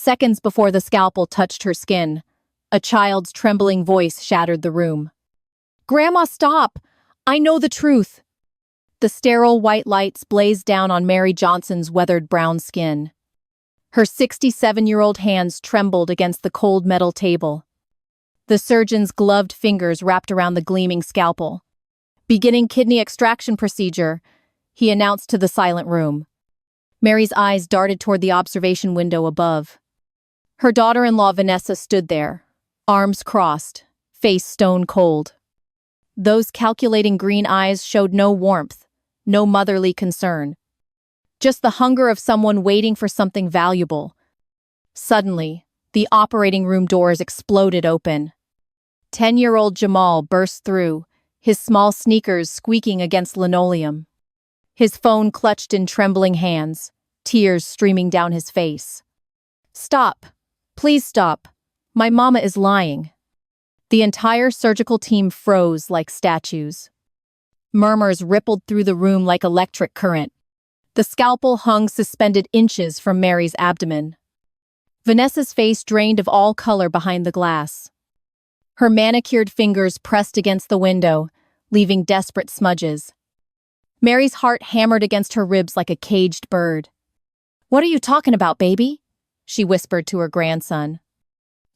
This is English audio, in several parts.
Seconds before the scalpel touched her skin, a child's trembling voice shattered the room. "Grandma, stop! I know the truth!" The sterile white lights blazed down on Mary Johnson's weathered brown skin. Her 67-year-old hands trembled against the cold metal table. The surgeon's gloved fingers wrapped around the gleaming scalpel. "Beginning kidney extraction procedure," he announced to the silent room. Mary's eyes darted toward the observation window above. Her daughter-in-law Vanessa stood there, arms crossed, face stone cold. Those calculating green eyes showed no warmth, no motherly concern. Just the hunger of someone waiting for something valuable. Suddenly, the operating room doors exploded open. 10-year-old Jamal burst through, his small sneakers squeaking against linoleum. His phone clutched in trembling hands, tears streaming down his face. "Stop. Please stop. My mama is lying." The entire surgical team froze like statues. Murmurs rippled through the room like electric current. The scalpel hung suspended inches from Mary's abdomen. Vanessa's face drained of all color behind the glass. Her manicured fingers pressed against the window, leaving desperate smudges. Mary's heart hammered against her ribs like a caged bird. "What are you talking about, baby?" she whispered to her grandson.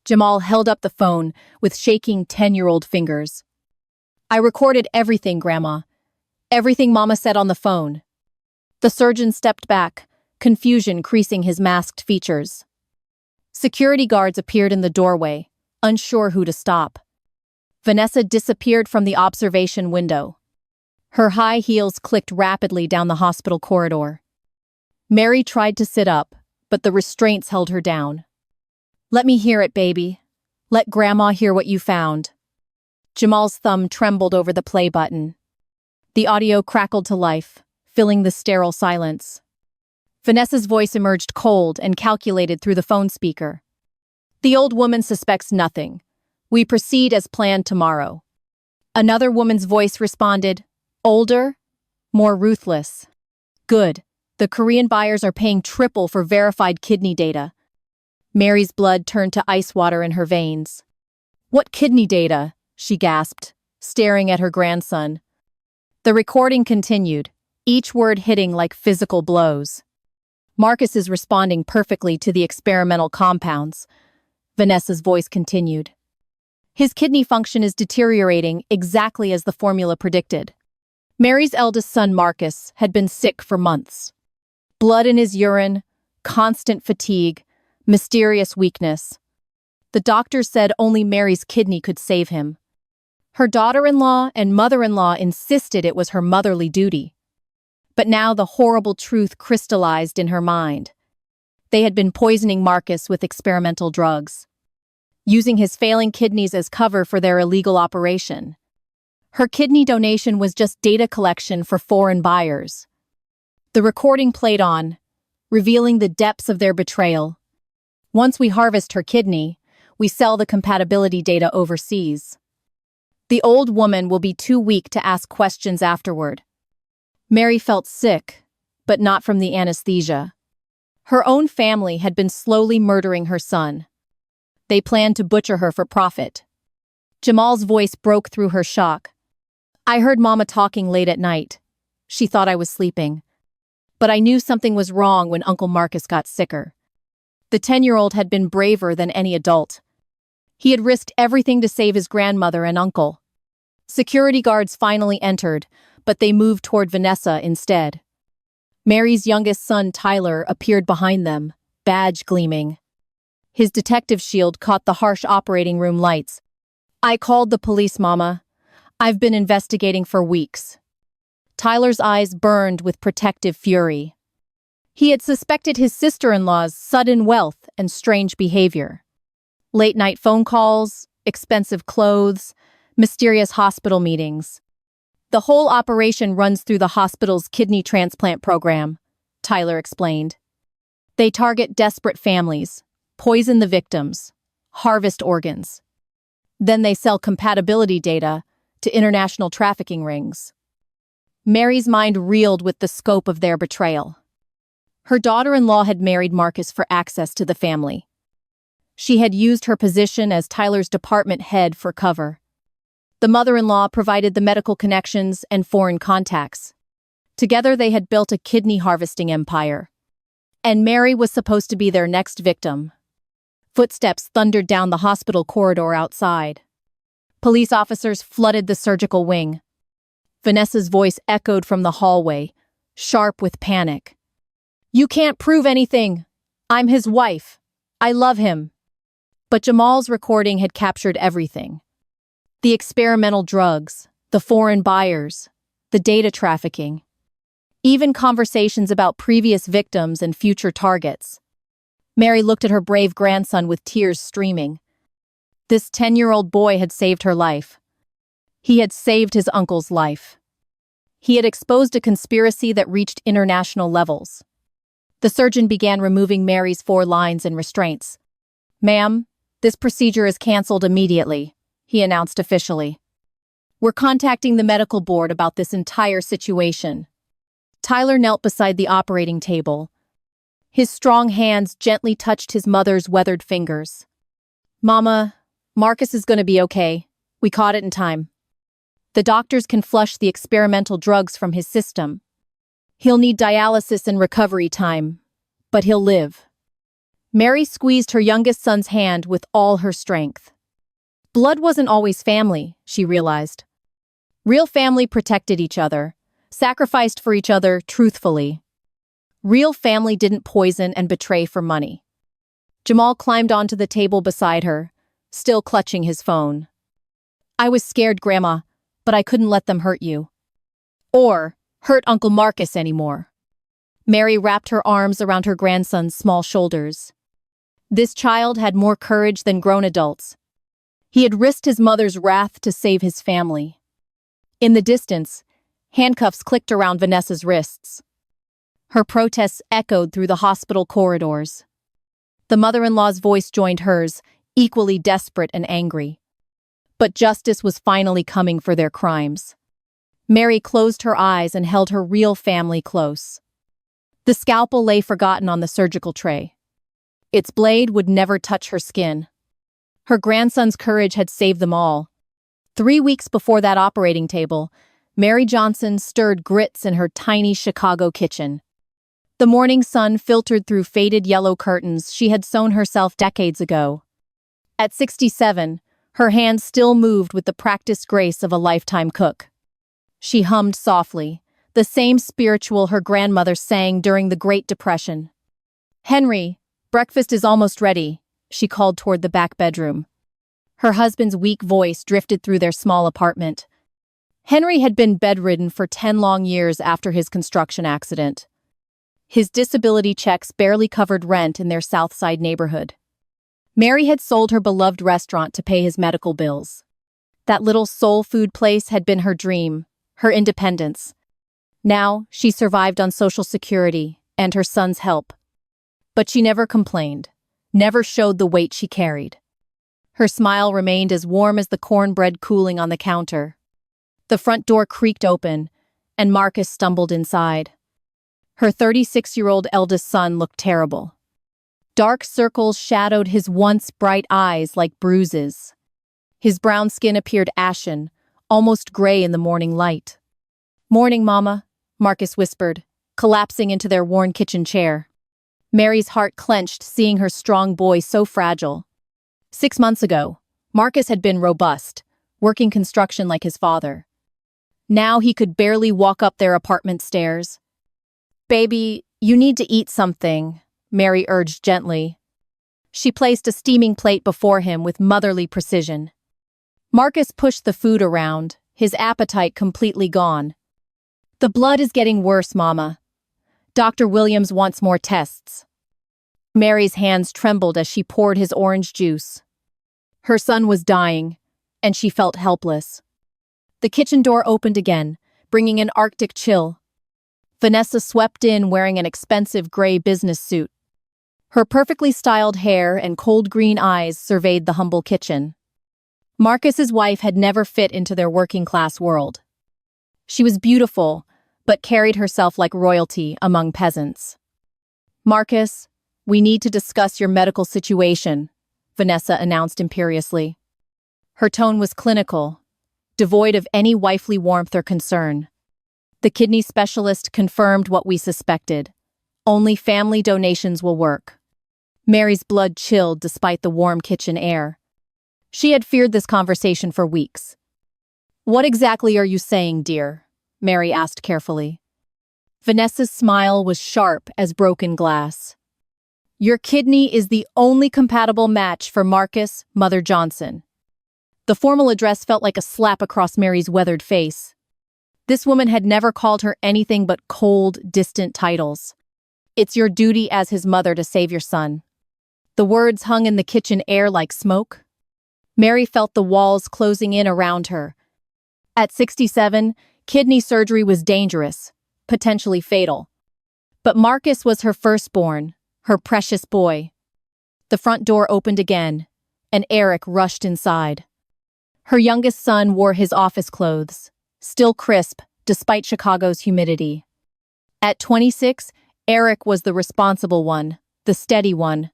Jamal held up the phone with shaking 10-year-old fingers. "I recorded everything, Grandma. Everything Mama said on the phone." The surgeon stepped back, confusion creasing his masked features. Security guards appeared in the doorway, unsure who to stop. Vanessa disappeared from the observation window. Her high heels clicked rapidly down the hospital corridor. Mary tried to sit up, but the restraints held her down. "Let me hear it, baby. Let Grandma hear what you found." Jamal's thumb trembled over the play button. The audio crackled to life, filling the sterile silence. Vanessa's voice emerged cold and calculated through the phone speaker. "The old woman suspects nothing. We proceed as planned tomorrow." Another woman's voice responded, older, more ruthless. "Good. The Korean buyers are paying triple for verified kidney data." Mary's blood turned to ice water in her veins. "What kidney data?" she gasped, staring at her grandson. The recording continued, each word hitting like physical blows. "Marcus is responding perfectly to the experimental compounds," Vanessa's voice continued. "His kidney function is deteriorating exactly as the formula predicted." Mary's eldest son, Marcus, had been sick for months. Blood in his urine, constant fatigue, mysterious weakness. The doctors said only Mary's kidney could save him. Her daughter-in-law and mother-in-law insisted it was her motherly duty. But now the horrible truth crystallized in her mind. They had been poisoning Marcus with experimental drugs, using his failing kidneys as cover for their illegal operation. Her kidney donation was just data collection for foreign buyers. The recording played on, revealing the depths of their betrayal. "Once we harvest her kidney, we sell the compatibility data overseas. The old woman will be too weak to ask questions afterward." Mary felt sick, but not from the anesthesia. Her own family had been slowly murdering her son. They planned to butcher her for profit. Jamal's voice broke through her shock. "I heard Mama talking late at night. She thought I was sleeping. But I knew something was wrong when Uncle Marcus got sicker." The 10-year-old had been braver than any adult. He had risked everything to save his grandmother and uncle. Security guards finally entered, but they moved toward Vanessa instead. Mary's youngest son, Tyler, appeared behind them, badge gleaming. His detective shield caught the harsh operating room lights. "I called the police, Mama. I've been investigating for weeks." Tyler's eyes burned with protective fury. He had suspected his sister-in-law's sudden wealth and strange behavior. Late-night phone calls, expensive clothes, mysterious hospital meetings. "The whole operation runs through the hospital's kidney transplant program," Tyler explained. "They target desperate families, poison the victims, harvest organs. Then they sell compatibility data to international trafficking rings." Mary's mind reeled with the scope of their betrayal. Her daughter-in-law had married Marcus for access to the family, She had used her position as Tyler's department head for cover. The mother-in-law provided the medical connections and foreign contacts. Together they had built a kidney harvesting empire. And Mary was supposed to be their next victim. Footsteps thundered down the hospital corridor outside. Police officers flooded the surgical wing. Vanessa's voice echoed from the hallway, sharp with panic. "You can't prove anything. I'm his wife. I love him." But Jamal's recording had captured everything. The experimental drugs, the foreign buyers, the data trafficking. Even conversations about previous victims and future targets. Mary looked at her brave grandson with tears streaming. This 10-year-old boy had saved her life. He had saved his uncle's life. He had exposed a conspiracy that reached international levels. The surgeon began removing Mary's 4 lines and restraints. "Ma'am, this procedure is canceled immediately," he announced officially. "We're contacting the medical board about this entire situation." Tyler knelt beside the operating table. His strong hands gently touched his mother's weathered fingers. "Mama, Marcus is going to be okay. We caught it in time. The doctors can flush the experimental drugs from his system. He'll need dialysis and recovery time, but he'll live." Mary squeezed her youngest son's hand with all her strength. Blood wasn't always family, she realized. Real family protected each other, sacrificed for each other truthfully. Real family didn't poison and betray for money. Jamal climbed onto the table beside her, still clutching his phone. "I was scared, Grandma, but I couldn't let them hurt you. Or hurt Uncle Marcus anymore." Mary wrapped her arms around her grandson's small shoulders. This child had more courage than grown adults. He had risked his mother's wrath to save his family. In the distance, handcuffs clicked around Vanessa's wrists. Her protests echoed through the hospital corridors. The mother-in-law's voice joined hers, equally desperate and angry. But justice was finally coming for their crimes. Mary closed her eyes and held her real family close. The scalpel lay forgotten on the surgical tray. Its blade would never touch her skin. Her grandson's courage had saved them all. 3 weeks before that operating table, Mary Johnson stirred grits in her tiny Chicago kitchen. The morning sun filtered through faded yellow curtains she had sewn herself decades ago. At 67, her hands still moved with the practiced grace of a lifetime cook. She hummed softly, the same spiritual her grandmother sang during the Great Depression. "Henry, breakfast is almost ready," she called toward the back bedroom. Her husband's weak voice drifted through their small apartment. Henry had been bedridden for 10 long years after his construction accident. His disability checks barely covered rent in their South Side neighborhood. Mary had sold her beloved restaurant to pay his medical bills. That little soul food place had been her dream, her independence. Now, she survived on Social Security and her son's help. But she never complained, never showed the weight she carried. Her smile remained as warm as the cornbread cooling on the counter. The front door creaked open, and Marcus stumbled inside. Her 36-year-old eldest son looked terrible. Dark circles shadowed his once bright eyes like bruises. His brown skin appeared ashen, almost gray in the morning light. "Morning, Mama," Marcus whispered, collapsing into their worn kitchen chair. Mary's heart clenched seeing her strong boy so fragile. 6 months ago, Marcus had been robust, working construction like his father. Now he could barely walk up their apartment stairs. "Baby, you need to eat something," Mary urged gently. She placed a steaming plate before him with motherly precision. Marcus pushed the food around, his appetite completely gone. "The blood is getting worse, Mama. Dr. Williams wants more tests." Mary's hands trembled as she poured his orange juice. Her son was dying, and she felt helpless. The kitchen door opened again, bringing an Arctic chill. Vanessa swept in wearing an expensive gray business suit. Her perfectly styled hair and cold green eyes surveyed the humble kitchen. Marcus's wife had never fit into their working-class world. She was beautiful, but carried herself like royalty among peasants. "Marcus, we need to discuss your medical situation," Vanessa announced imperiously. Her tone was clinical, devoid of any wifely warmth or concern. The kidney specialist confirmed what we suspected. Only family donations will work. Mary's blood chilled despite the warm kitchen air. She had feared this conversation for weeks. "What exactly are you saying, dear?" Mary asked carefully. Vanessa's smile was sharp as broken glass. "Your kidney is the only compatible match for Marcus, Mother Johnson." The formal address felt like a slap across Mary's weathered face. This woman had never called her anything but cold, distant titles. "It's your duty as his mother to save your son." The words hung in the kitchen air like smoke. Mary felt the walls closing in around her. At 67, kidney surgery was dangerous, potentially fatal. But Marcus was her firstborn, her precious boy. The front door opened again, and Eric rushed inside. Her youngest son wore his office clothes, still crisp despite Chicago's humidity. At 26, Eric was the responsible one, the steady one.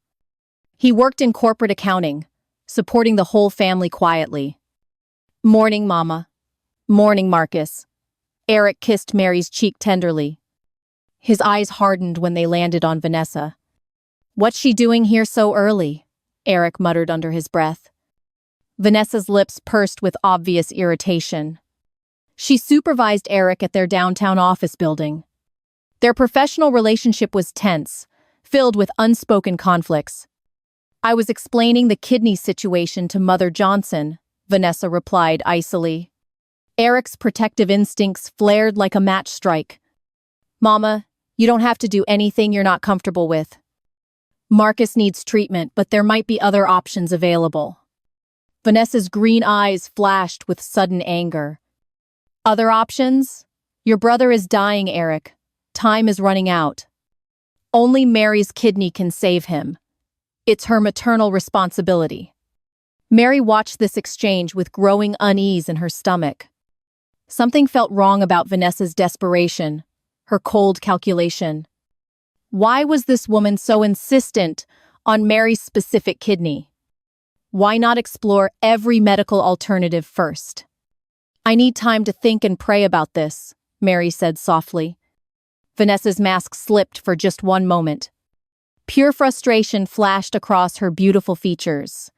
He worked in corporate accounting, supporting the whole family quietly. "Morning, Mama." "Morning, Marcus." Eric kissed Mary's cheek tenderly. His eyes hardened when they landed on Vanessa. "What's she doing here so early?" Eric muttered under his breath. Vanessa's lips pursed with obvious irritation. She supervised Eric at their downtown office building. Their professional relationship was tense, filled with unspoken conflicts. "I was explaining the kidney situation to Mother Johnson," Vanessa replied icily. Eric's protective instincts flared like a match strike. "Mama, you don't have to do anything you're not comfortable with. Marcus needs treatment, but there might be other options available." Vanessa's green eyes flashed with sudden anger. "Other options? Your brother is dying, Eric. Time is running out. Only Mary's kidney can save him. It's her maternal responsibility." Mary watched this exchange with growing unease in her stomach. Something felt wrong about Vanessa's desperation, her cold calculation. Why was this woman so insistent on Mary's specific kidney? Why not explore every medical alternative first? "I need time to think and pray about this," Mary said softly. Vanessa's mask slipped for just one moment. Pure frustration flashed across her beautiful features.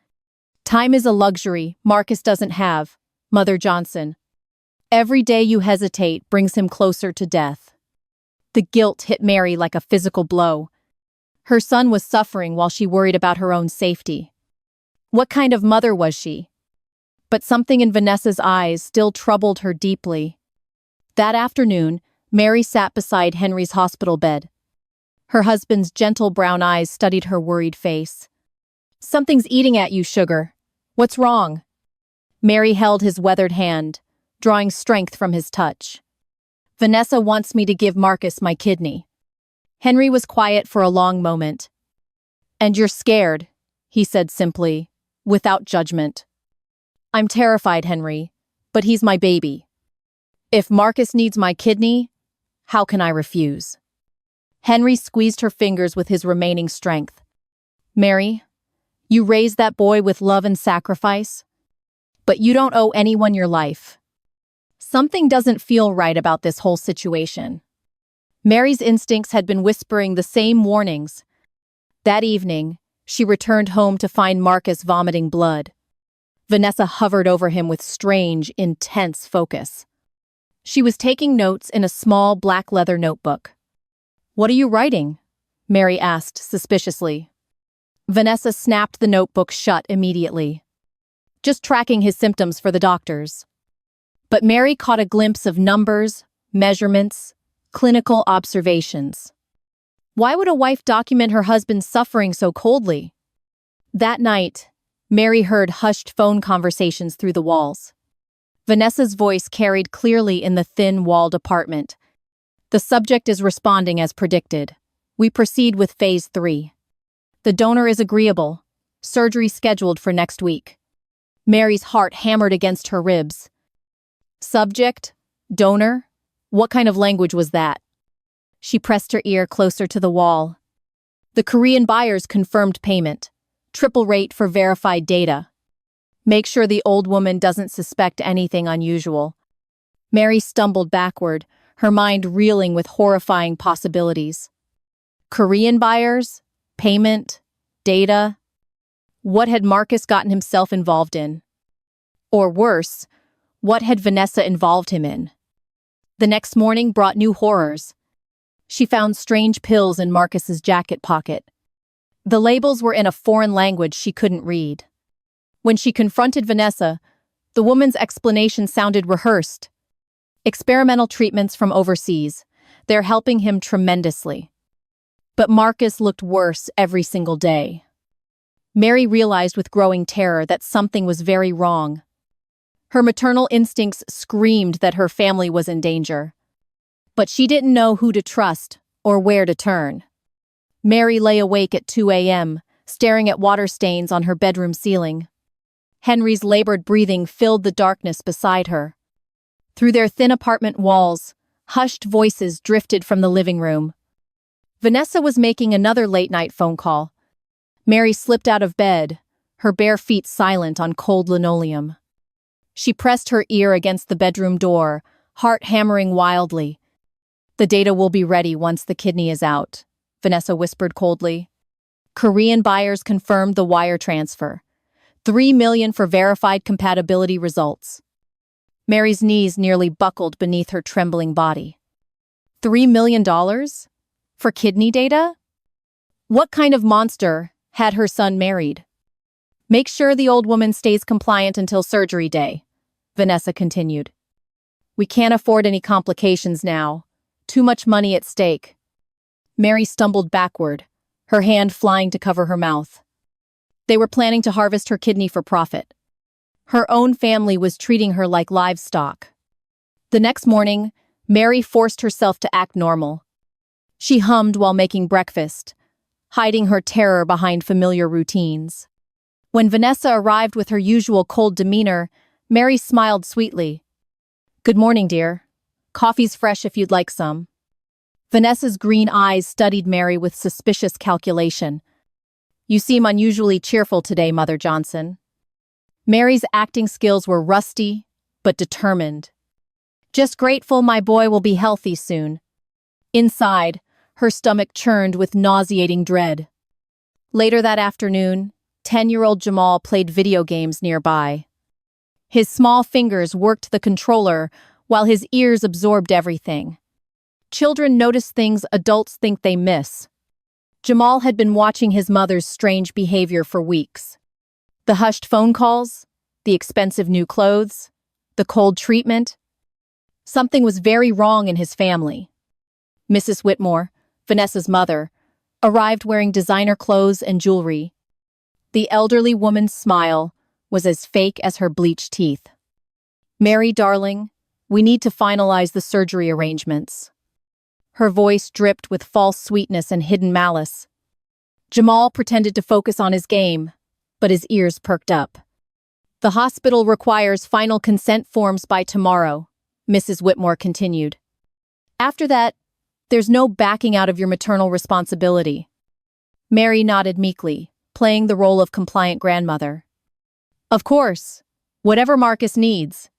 "Time is a luxury Marcus doesn't have, Mother Johnson. Every day you hesitate brings him closer to death." The guilt hit Mary like a physical blow. Her son was suffering while she worried about her own safety. What kind of mother was she? But something in Vanessa's eyes still troubled her deeply. That afternoon, Mary sat beside Henry's hospital bed. Her husband's gentle brown eyes studied her worried face. "Something's eating at you, sugar. What's wrong?" Mary held his weathered hand, drawing strength from his touch. "Vanessa wants me to give Marcus my kidney." Henry was quiet for a long moment. "And you're scared," he said simply, without judgment. "I'm terrified, Henry, but he's my baby. If Marcus needs my kidney, how can I refuse?" Henry squeezed her fingers with his remaining strength. "Mary, you raised that boy with love and sacrifice, but you don't owe anyone your life. Something doesn't feel right about this whole situation." Mary's instincts had been whispering the same warnings. That evening, she returned home to find Marcus vomiting blood. Vanessa hovered over him with strange, intense focus. She was taking notes in a small black leather notebook. "What are you writing?" Mary asked suspiciously. Vanessa snapped the notebook shut immediately. "Just tracking his symptoms for the doctors." But Mary caught a glimpse of numbers, measurements, clinical observations. Why would a wife document her husband's suffering so coldly? That night, Mary heard hushed phone conversations through the walls. Vanessa's voice carried clearly in the thin-walled apartment. "The subject is responding as predicted. We proceed with phase 3. The donor is agreeable. Surgery scheduled for next week." Mary's heart hammered against her ribs. Subject? Donor? What kind of language was that? She pressed her ear closer to the wall. "The Korean buyers confirmed payment. Triple rate for verified data. Make sure the old woman doesn't suspect anything unusual. Mary stumbled backward, her mind reeling with horrifying possibilities. Korean buyers? Payment? Data? What had Marcus gotten himself involved in? Or worse, what had Vanessa involved him in? The next morning brought new horrors. She found strange pills in Marcus's jacket pocket. The labels were in a foreign language she couldn't read. When she confronted Vanessa, the woman's explanation sounded rehearsed. Experimental treatments from overseas. They're helping him tremendously. But Marcus looked worse every single day. Mary realized with growing terror that something was very wrong. Her maternal instincts screamed that her family was in danger. But she didn't know who to trust or where to turn. Mary lay awake at 2 a.m., staring at water stains on her bedroom ceiling. Henry's labored breathing filled the darkness beside her. Through their thin apartment walls, hushed voices drifted from the living room. Vanessa was making another late-night phone call. Mary slipped out of bed, her bare feet silent on cold linoleum. She pressed her ear against the bedroom door, heart hammering wildly. "The data will be ready once the kidney is out," Vanessa whispered coldly. Korean buyers confirmed the wire transfer. $3 million for verified compatibility results. Mary's knees nearly buckled beneath her trembling body. $3 million? For kidney data? What kind of monster had her son married? "Make sure the old woman stays compliant until surgery day," Vanessa continued. "We can't afford any complications now. Too much money at stake." Mary stumbled backward, her hand flying to cover her mouth. They were planning to harvest her kidney for profit. Her own family was treating her like livestock. The next morning, Mary forced herself to act normal. She hummed while making breakfast, hiding her terror behind familiar routines. When Vanessa arrived with her usual cold demeanor, Mary smiled sweetly. "Good morning, dear. Coffee's fresh if you'd like some." Vanessa's green eyes studied Mary with suspicious calculation. "You seem unusually cheerful today, Mother Johnson." Mary's acting skills were rusty, but determined. "Just grateful my boy will be healthy soon." Inside, her stomach churned with nauseating dread. Later that afternoon, 10-year-old Jamal played video games nearby. His small fingers worked the controller while his ears absorbed everything. Children notice things adults think they miss. Jamal had been watching his mother's strange behavior for weeks. The hushed phone calls, the expensive new clothes, the cold treatment. Something was very wrong in his family. Mrs. Whitmore, Vanessa's mother, arrived wearing designer clothes and jewelry. The elderly woman's smile was as fake as her bleached teeth. "Mary, darling, we need to finalize the surgery arrangements." Her voice dripped with false sweetness and hidden malice. Jamal pretended to focus on his game, but his ears perked up. "The hospital requires final consent forms by tomorrow," Mrs. Whitmore continued. "After that, there's no backing out of your maternal responsibility." Mary nodded meekly, playing the role of compliant grandmother. "Of course, whatever Marcus needs."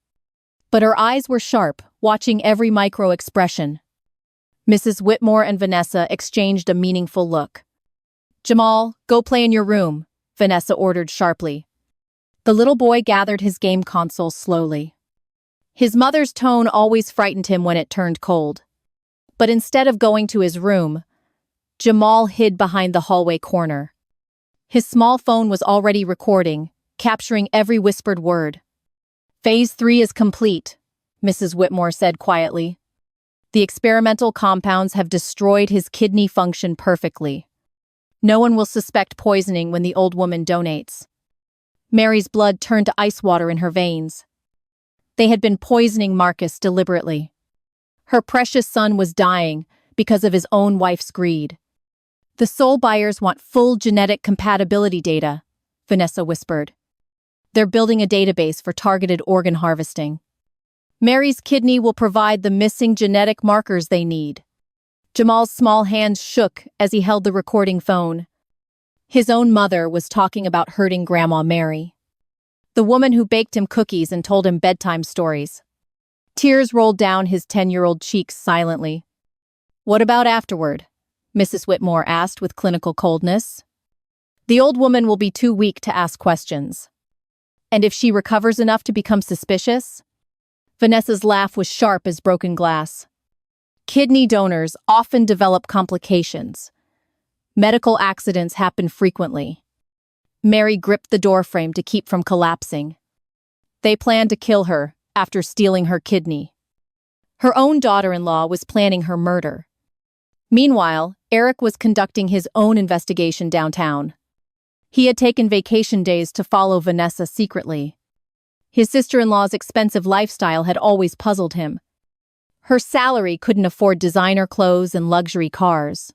But her eyes were sharp, watching every micro-expression. Mrs. Whitmore and Vanessa exchanged a meaningful look. "Jamal, go play in your room," Vanessa ordered sharply. The little boy gathered his game console slowly. His mother's tone always frightened him when it turned cold. But instead of going to his room, Jamal hid behind the hallway corner. His small phone was already recording, capturing every whispered word. "Phase 3 is complete," Mrs. Whitmore said quietly. "The experimental compounds have destroyed his kidney function perfectly. No one will suspect poisoning when the old woman donates." Mary's blood turned to ice water in her veins. They had been poisoning Marcus deliberately. Her precious son was dying because of his own wife's greed. "The sole buyers want full genetic compatibility data," Vanessa whispered. "They're building a database for targeted organ harvesting. Mary's kidney will provide the missing genetic markers they need." Jamal's small hands shook as he held the recording phone. His own mother was talking about hurting Grandma Mary, the woman who baked him cookies and told him bedtime stories. Tears rolled down his 10-year-old cheeks silently. "What about afterward?" Mrs. Whitmore asked with clinical coldness. "The old woman will be too weak to ask questions. And if she recovers enough to become suspicious?" Vanessa's laugh was sharp as broken glass. "Kidney donors often develop complications. Medical accidents happen frequently." Mary gripped the doorframe to keep from collapsing. They planned to kill her after stealing her kidney. Her own daughter-in-law was planning her murder. Meanwhile, Eric was conducting his own investigation downtown. He had taken vacation days to follow Vanessa secretly. His sister-in-law's expensive lifestyle had always puzzled him. Her salary couldn't afford designer clothes and luxury cars.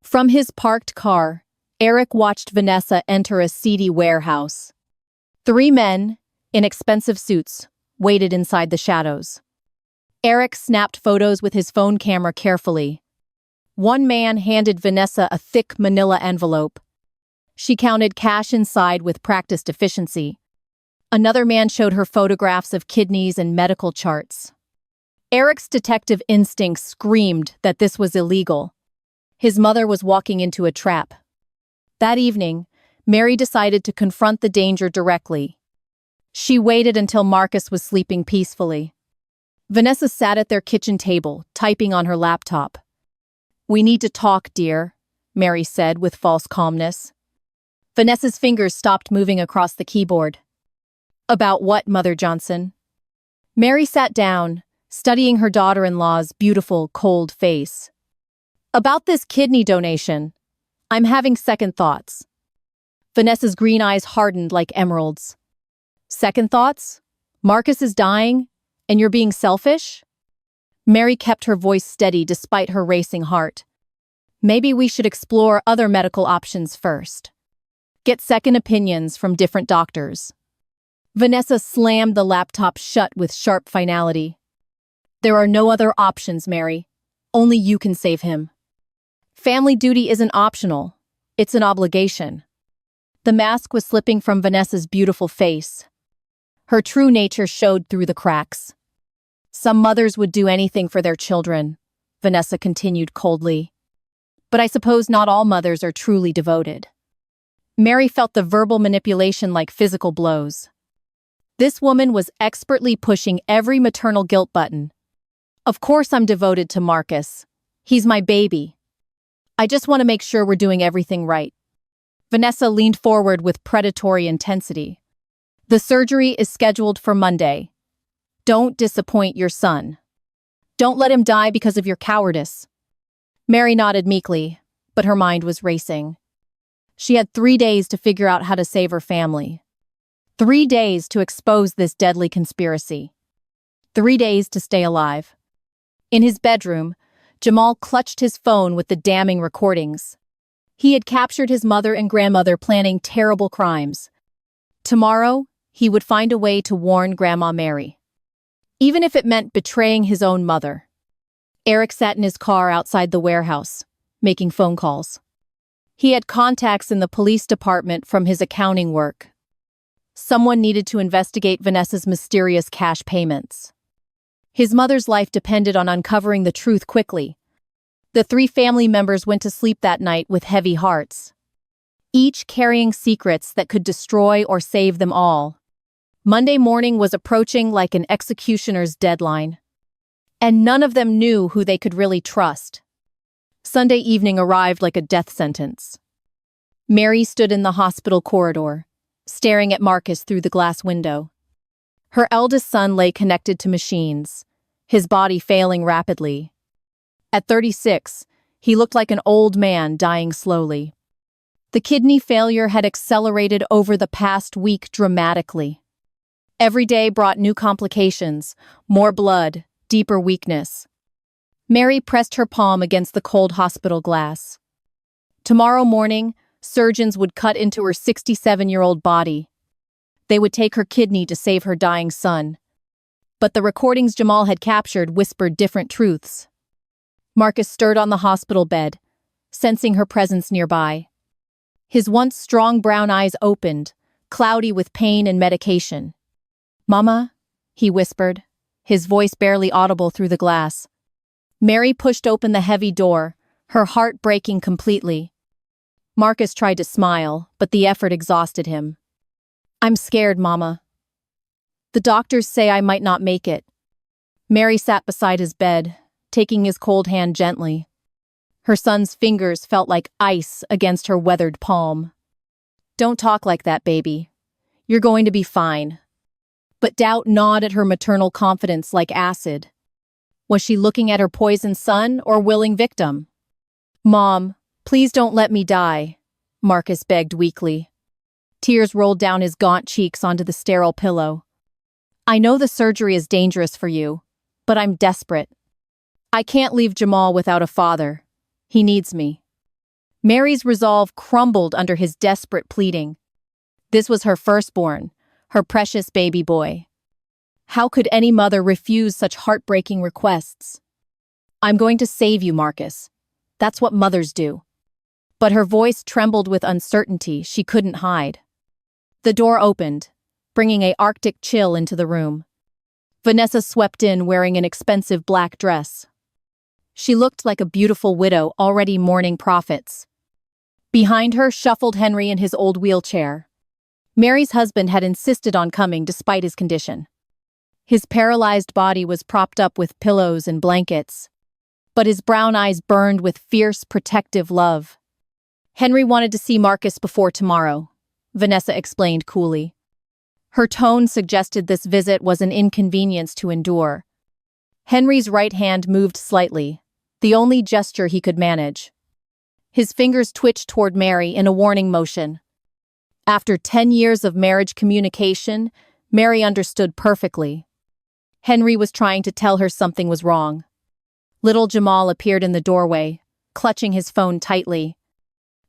From his parked car, Eric watched Vanessa enter a seedy warehouse. 3 men, in expensive suits, waited inside the shadows. Eric snapped photos with his phone camera carefully. One man handed Vanessa a thick manila envelope. She counted cash inside with practiced efficiency. Another man showed her photographs of kidneys and medical charts. Eric's detective instincts screamed that this was illegal. His mother was walking into a trap. That evening, Mary decided to confront the danger directly. She waited until Marcus was sleeping peacefully. Vanessa sat at their kitchen table, typing on her laptop. "We need to talk, dear," Mary said with false calmness. Vanessa's fingers stopped moving across the keyboard. "About what, Mother Johnson?" Mary sat down, studying her daughter-in-law's beautiful, cold face. "About this kidney donation. I'm having second thoughts." Vanessa's green eyes hardened like emeralds. "Second thoughts? Marcus is dying, and you're being selfish?" Mary kept her voice steady despite her racing heart. "Maybe we should explore other medical options first. Get second opinions from different doctors." Vanessa slammed the laptop shut with sharp finality. "There are no other options, Mary. Only you can save him. Family duty isn't optional. It's an obligation." The mask was slipping from Vanessa's beautiful face. Her true nature showed through the cracks. "Some mothers would do anything for their children," Vanessa continued coldly. "But I suppose not all mothers are truly devoted." Mary felt the verbal manipulation like physical blows. This woman was expertly pushing every maternal guilt button. "Of course I'm devoted to Marcus. He's my baby. I just want to make sure we're doing everything right." Vanessa leaned forward with predatory intensity. "The surgery is scheduled for Monday. Don't disappoint your son. Don't let him die because of your cowardice." Mary nodded meekly, but her mind was racing. She had 3 days to figure out how to save her family. 3 days to expose this deadly conspiracy. 3 days to stay alive. In his bedroom, Jamal clutched his phone with the damning recordings. He had captured his mother and grandmother planning terrible crimes. Tomorrow, he would find a way to warn Grandma Mary, even if it meant betraying his own mother. Eric sat in his car outside the warehouse, making phone calls. He had contacts in the police department from his accounting work. Someone needed to investigate Vanessa's mysterious cash payments. His mother's life depended on uncovering the truth quickly. The 3 family members went to sleep that night with heavy hearts, each carrying secrets that could destroy or save them all. Monday morning was approaching like an executioner's deadline, and none of them knew who they could really trust. Sunday evening arrived like a death sentence. Mary stood in the hospital corridor, staring at Marcus through the glass window. Her eldest son lay connected to machines, his body failing rapidly. At 36, he looked like an old man dying slowly. The kidney failure had accelerated over the past week dramatically. Every day brought new complications, more blood, deeper weakness. Mary pressed her palm against the cold hospital glass. Tomorrow morning, surgeons would cut into her 67-year-old body. They would take her kidney to save her dying son. But the recordings Jamal had captured whispered different truths. Marcus stirred on the hospital bed, sensing her presence nearby. His once strong brown eyes opened, cloudy with pain and medication. "Mama?" he whispered, his voice barely audible through the glass. Mary pushed open the heavy door, her heart breaking completely. Marcus tried to smile, but the effort exhausted him. "I'm scared, Mama. The doctors say I might not make it." Mary sat beside his bed, taking his cold hand gently. Her son's fingers felt like ice against her weathered palm. "Don't talk like that, baby. You're going to be fine." But doubt gnawed at her maternal confidence like acid. Was she looking at her poisoned son or willing victim? "Mom, please don't let me die," Marcus begged weakly. Tears rolled down his gaunt cheeks onto the sterile pillow. "I know the surgery is dangerous for you, but I'm desperate. I can't leave Jamal without a father. He needs me." Mary's resolve crumbled under his desperate pleading. This was her firstborn, her precious baby boy. How could any mother refuse such heartbreaking requests? "I'm going to save you, Marcus. That's what mothers do." But her voice trembled with uncertainty she couldn't hide. The door opened, bringing an Arctic chill into the room. Vanessa swept in wearing an expensive black dress. She looked like a beautiful widow already mourning profits. Behind her shuffled Henry in his old wheelchair. Mary's husband had insisted on coming despite his condition. His paralyzed body was propped up with pillows and blankets, but his brown eyes burned with fierce, protective love. "Henry wanted to see Marcus before tomorrow," Vanessa explained coolly. Her tone suggested this visit was an inconvenience to endure. Henry's right hand moved slightly, the only gesture he could manage. His fingers twitched toward Mary in a warning motion. After 10 years of marriage communication, Mary understood perfectly. Henry was trying to tell her something was wrong. Little Jamal appeared in the doorway, clutching his phone tightly.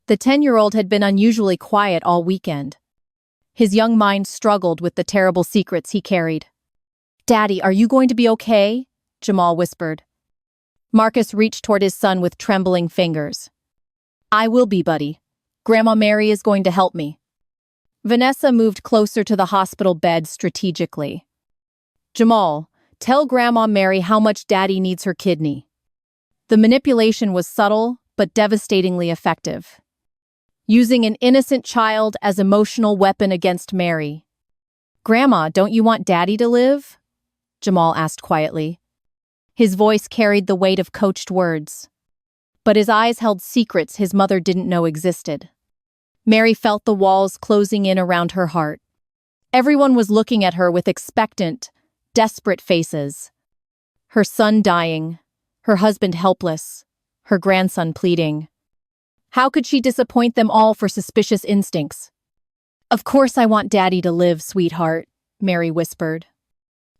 The 10-year-old had been unusually quiet all weekend. His young mind struggled with the terrible secrets he carried. "Daddy, are you going to be okay?" Jamal whispered. Marcus reached toward his son with trembling fingers. "I will be, buddy. Grandma Mary is going to help me." Vanessa moved closer to the hospital bed strategically. "Jamal, tell Grandma Mary how much Daddy needs her kidney." The manipulation was subtle but devastatingly effective. Using an innocent child as emotional weapon against Mary. "Grandma, don't you want Daddy to live?" Jamal asked quietly. His voice carried the weight of coached words. But his eyes held secrets his mother didn't know existed. Mary felt the walls closing in around her heart. Everyone was looking at her with expectant, desperate faces. Her son dying, her husband helpless, her grandson pleading. How could she disappoint them all for suspicious instincts? "Of course I want Daddy to live, sweetheart," Mary whispered.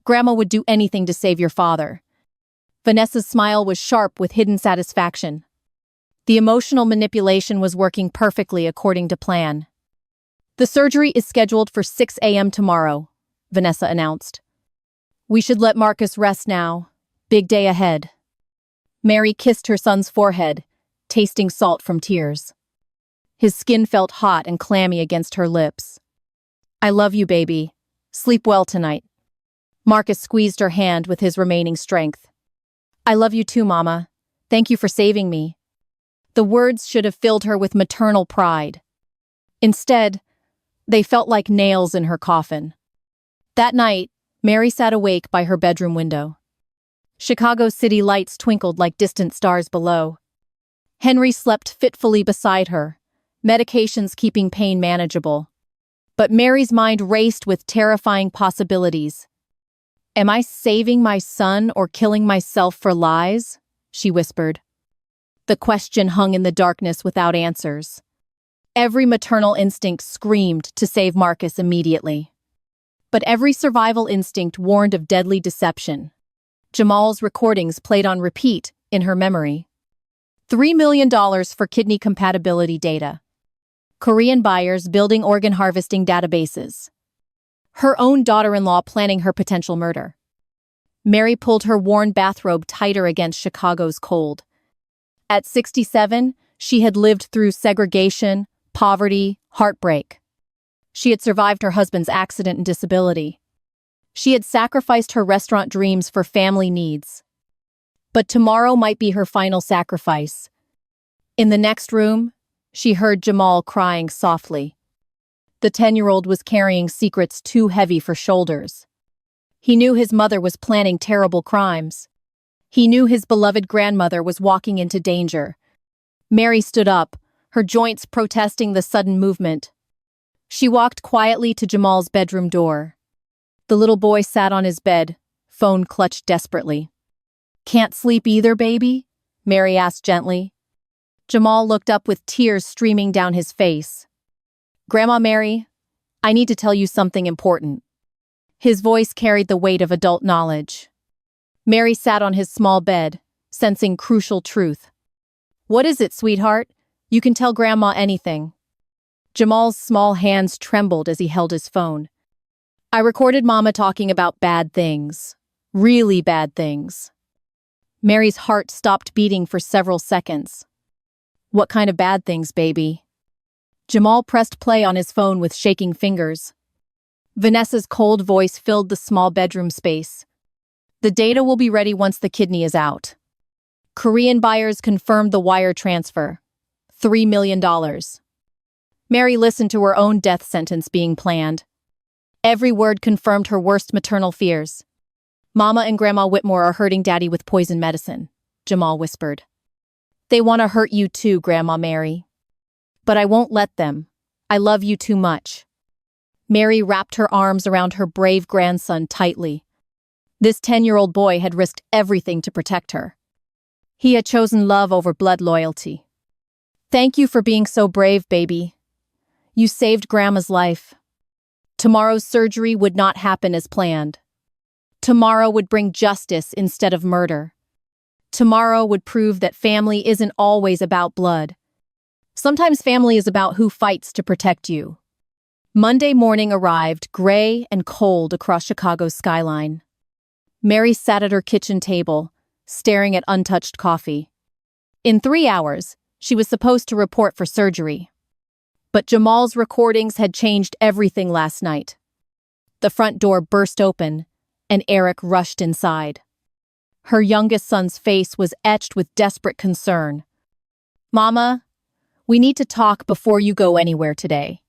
"Grandma would do anything to save your father." Vanessa's smile was sharp with hidden satisfaction. The emotional manipulation was working perfectly according to plan. "The surgery is scheduled for 6 a.m. tomorrow," Vanessa announced. "We should let Marcus rest now. Big day ahead." Mary kissed her son's forehead, tasting salt from tears. His skin felt hot and clammy against her lips. "I love you, baby. Sleep well tonight." Marcus squeezed her hand with his remaining strength. "I love you too, Mama. Thank you for saving me." The words should have filled her with maternal pride. Instead, they felt like nails in her coffin. That night, Mary sat awake by her bedroom window. Chicago's city lights twinkled like distant stars below. Henry slept fitfully beside her, medications keeping pain manageable. But Mary's mind raced with terrifying possibilities. "Am I saving my son or killing myself for lies?" she whispered. The question hung in the darkness without answers. Every maternal instinct screamed to save Marcus immediately. But every survival instinct warned of deadly deception. Jamal's recordings played on repeat in her memory. $3 million for kidney compatibility data. Korean buyers building organ harvesting databases. Her own daughter-in-law planning her potential murder. Mary pulled her worn bathrobe tighter against Chicago's cold. At 67, she had lived through segregation, poverty, heartbreak. She had survived her husband's accident and disability. She had sacrificed her restaurant dreams for family needs. But tomorrow might be her final sacrifice. In the next room, she heard Jamal crying softly. The 10-year-old was carrying secrets too heavy for shoulders. He knew his mother was planning terrible crimes. He knew his beloved grandmother was walking into danger. Mary stood up, her joints protesting the sudden movement. She walked quietly to Jamal's bedroom door. The little boy sat on his bed, phone clutched desperately. "Can't sleep either, baby?" Mary asked gently. Jamal looked up with tears streaming down his face. "Grandma Mary, I need to tell you something important." His voice carried the weight of adult knowledge. Mary sat on his small bed, sensing crucial truth. "What is it, sweetheart? You can tell Grandma anything." Jamal's small hands trembled as he held his phone. "I recorded Mama talking about bad things. Really bad things." Mary's heart stopped beating for several seconds. "What kind of bad things, baby?" Jamal pressed play on his phone with shaking fingers. Vanessa's cold voice filled the small bedroom space. "The data will be ready once the kidney is out. Korean buyers confirmed the wire transfer. $3 million. Mary listened to her own death sentence being planned. Every word confirmed her worst maternal fears. "Mama and Grandma Whitmore are hurting Daddy with poison medicine," Jamal whispered. "They want to hurt you too, Grandma Mary. But I won't let them. I love you too much." Mary wrapped her arms around her brave grandson tightly. This 10-year-old boy had risked everything to protect her. He had chosen love over blood loyalty. "Thank you for being so brave, baby. You saved Grandma's life. Tomorrow's surgery would not happen as planned. Tomorrow would bring justice instead of murder. Tomorrow would prove that family isn't always about blood. Sometimes family is about who fights to protect you." Monday morning arrived, gray and cold across Chicago's skyline. Mary sat at her kitchen table, staring at untouched coffee. In 3 hours, she was supposed to report for surgery. But Jamal's recordings had changed everything last night. The front door burst open, and Eric rushed inside. Her youngest son's face was etched with desperate concern. "Mama, we need to talk before you go anywhere today."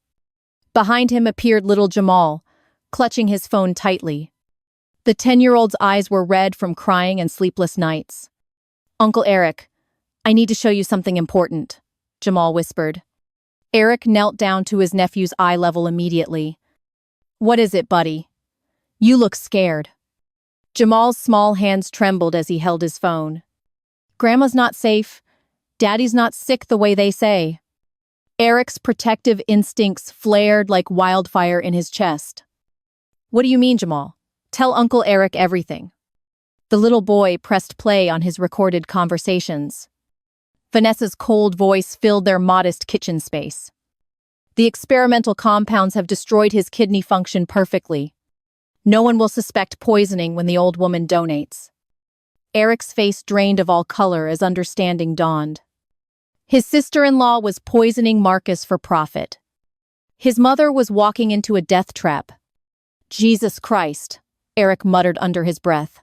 Behind him appeared little Jamal, clutching his phone tightly. The 10-year-old's eyes were red from crying and sleepless nights. "Uncle Eric, I need to show you something important," Jamal whispered. Eric knelt down to his nephew's eye level immediately. "What is it, buddy? You look scared." Jamal's small hands trembled as he held his phone. "Grandma's not safe. Daddy's not sick the way they say." Eric's protective instincts flared like wildfire in his chest. "What do you mean, Jamal? Tell Uncle Eric everything." The little boy pressed play on his recorded conversations. Vanessa's cold voice filled their modest kitchen space. "The experimental compounds have destroyed his kidney function perfectly. No one will suspect poisoning when the old woman donates." Eric's face drained of all color as understanding dawned. His sister-in-law was poisoning Marcus for profit. His mother was walking into a death trap. "Jesus Christ," Eric muttered under his breath.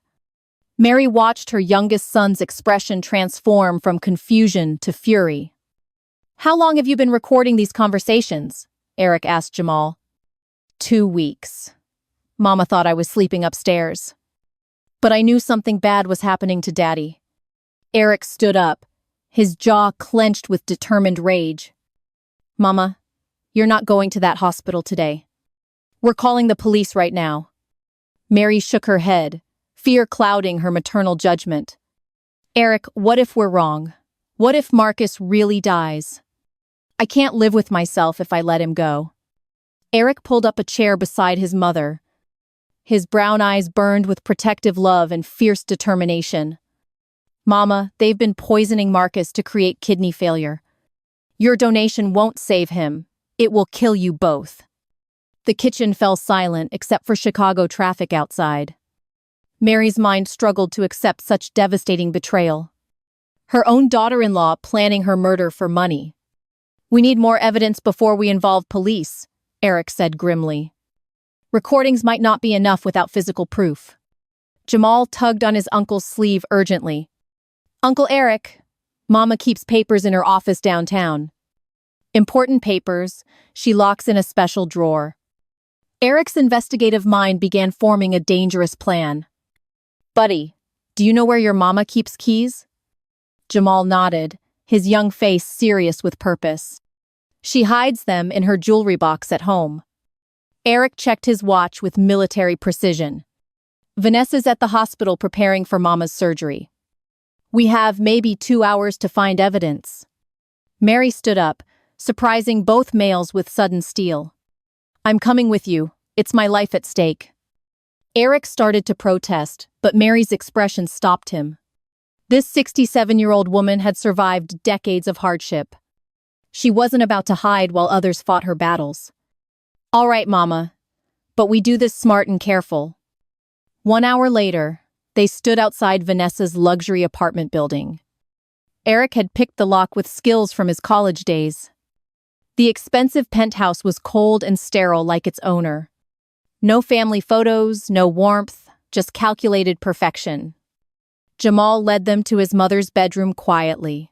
Mary watched her youngest son's expression transform from confusion to fury. "How long have you been recording these conversations?" Eric asked Jamal. 2 weeks. Mama thought I was sleeping upstairs. But I knew something bad was happening to Daddy." Eric stood up, his jaw clenched with determined rage. "Mama, you're not going to that hospital today. We're calling the police right now." Mary shook her head, fear clouding her maternal judgment. "Eric, what if we're wrong? What if Marcus really dies? I can't live with myself if I let him go." Eric pulled up a chair beside his mother. His brown eyes burned with protective love and fierce determination. "Mama, they've been poisoning Marcus to create kidney failure. Your donation won't save him. It will kill you both." The kitchen fell silent except for Chicago traffic outside. Mary's mind struggled to accept such devastating betrayal. Her own daughter-in-law planning her murder for money. We need more evidence before we involve police, Eric said grimly. Recordings might not be enough without physical proof. Jamal tugged on his uncle's sleeve urgently. Uncle Eric, Mama keeps papers in her office downtown. Important papers she locks in a special drawer. Eric's investigative mind began forming a dangerous plan. Buddy, do you know where your mama keeps keys? Jamal nodded, his young face serious with purpose. She hides them in her jewelry box at home. Eric checked his watch with military precision. Vanessa's at the hospital preparing for Mama's surgery. We have maybe 2 hours to find evidence. Mary stood up, surprising both males with sudden steel. I'm coming with you. It's my life at stake. Eric started to protest, but Mary's expression stopped him. This 67-year-old woman had survived decades of hardship. She wasn't about to hide while others fought her battles. All right, Mama, but we do this smart and careful. 1 hour later, they stood outside Vanessa's luxury apartment building. Eric had picked the lock with skills from his college days. The expensive penthouse was cold and sterile like its owner. No family photos, no warmth, just calculated perfection. Jamal led them to his mother's bedroom quietly.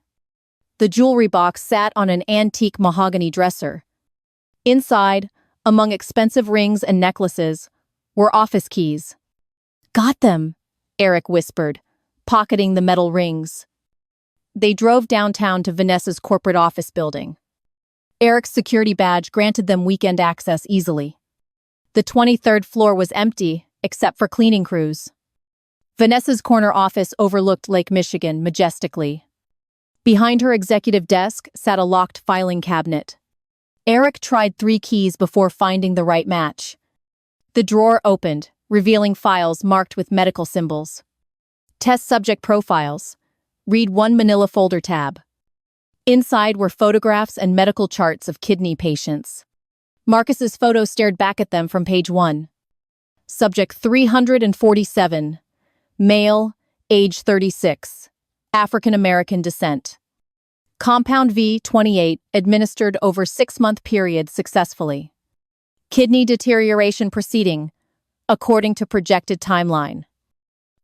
The jewelry box sat on an antique mahogany dresser. Inside, among expensive rings and necklaces, were office keys. Got them, Eric whispered, pocketing the metal rings. They drove downtown to Vanessa's corporate office building. Eric's security badge granted them weekend access easily. The 23rd floor was empty, except for cleaning crews. Vanessa's corner office overlooked Lake Michigan majestically. Behind her executive desk sat a locked filing cabinet. Eric tried 3 keys before finding the right match. The drawer opened, revealing files marked with medical symbols. Test subject profiles. Read 1 manila folder tab. Inside were photographs and medical charts of kidney patients. Marcus's photo stared back at them from page 1. Subject 347. Male, age 36. African-American descent. Compound V, 28, administered over 6-month period successfully. Kidney deterioration proceeding, according to projected timeline.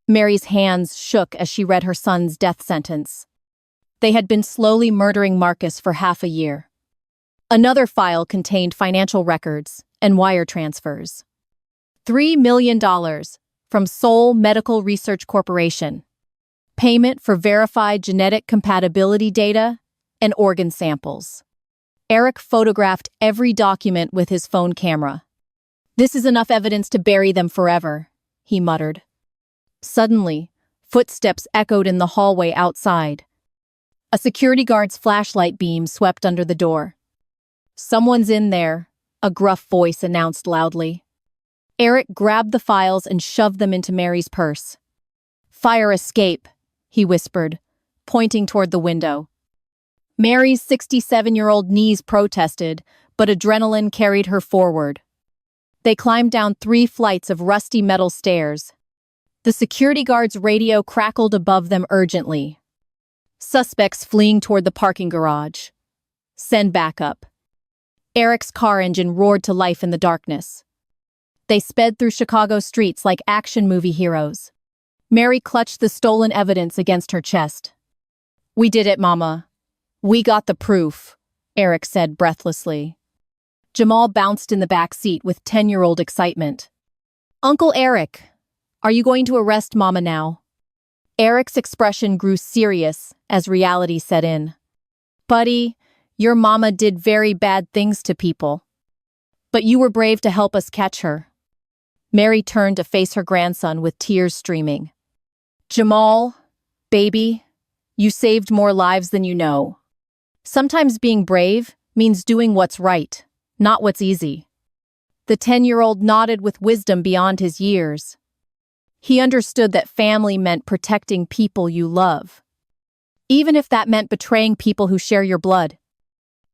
Mary's hands shook as she read her son's death sentence. They had been slowly murdering Marcus for half a year. Another file contained financial records and wire transfers. $3 million from Seoul Medical Research Corporation. Payment for verified genetic compatibility data and organ samples. Eric photographed every document with his phone camera. This is enough evidence to bury them forever, he muttered. Suddenly, footsteps echoed in the hallway outside. A security guard's flashlight beam swept under the door. Someone's in there, a gruff voice announced loudly. Eric grabbed the files and shoved them into Mary's purse. Fire escape, he whispered, pointing toward the window. Mary's 67-year-old knees protested, but adrenaline carried her forward. They climbed down 3 flights of rusty metal stairs. The security guard's radio crackled above them urgently. Suspects fleeing toward the parking garage. Send backup. Eric's car engine roared to life in the darkness. They sped through Chicago streets like action movie heroes. Mary clutched the stolen evidence against her chest. We did it, Mama. We got the proof, Eric said breathlessly. Jamal bounced in the back seat with 10-year-old excitement. Uncle Eric, are you going to arrest Mama now? Eric's expression grew serious as reality set in. Buddy, your mama did very bad things to people. But you were brave to help us catch her. Mary turned to face her grandson with tears streaming. Jamal, baby, you saved more lives than you know. Sometimes being brave means doing what's right, not what's easy. The 10-year-old nodded with wisdom beyond his years. He understood that family meant protecting people you love, even if that meant betraying people who share your blood.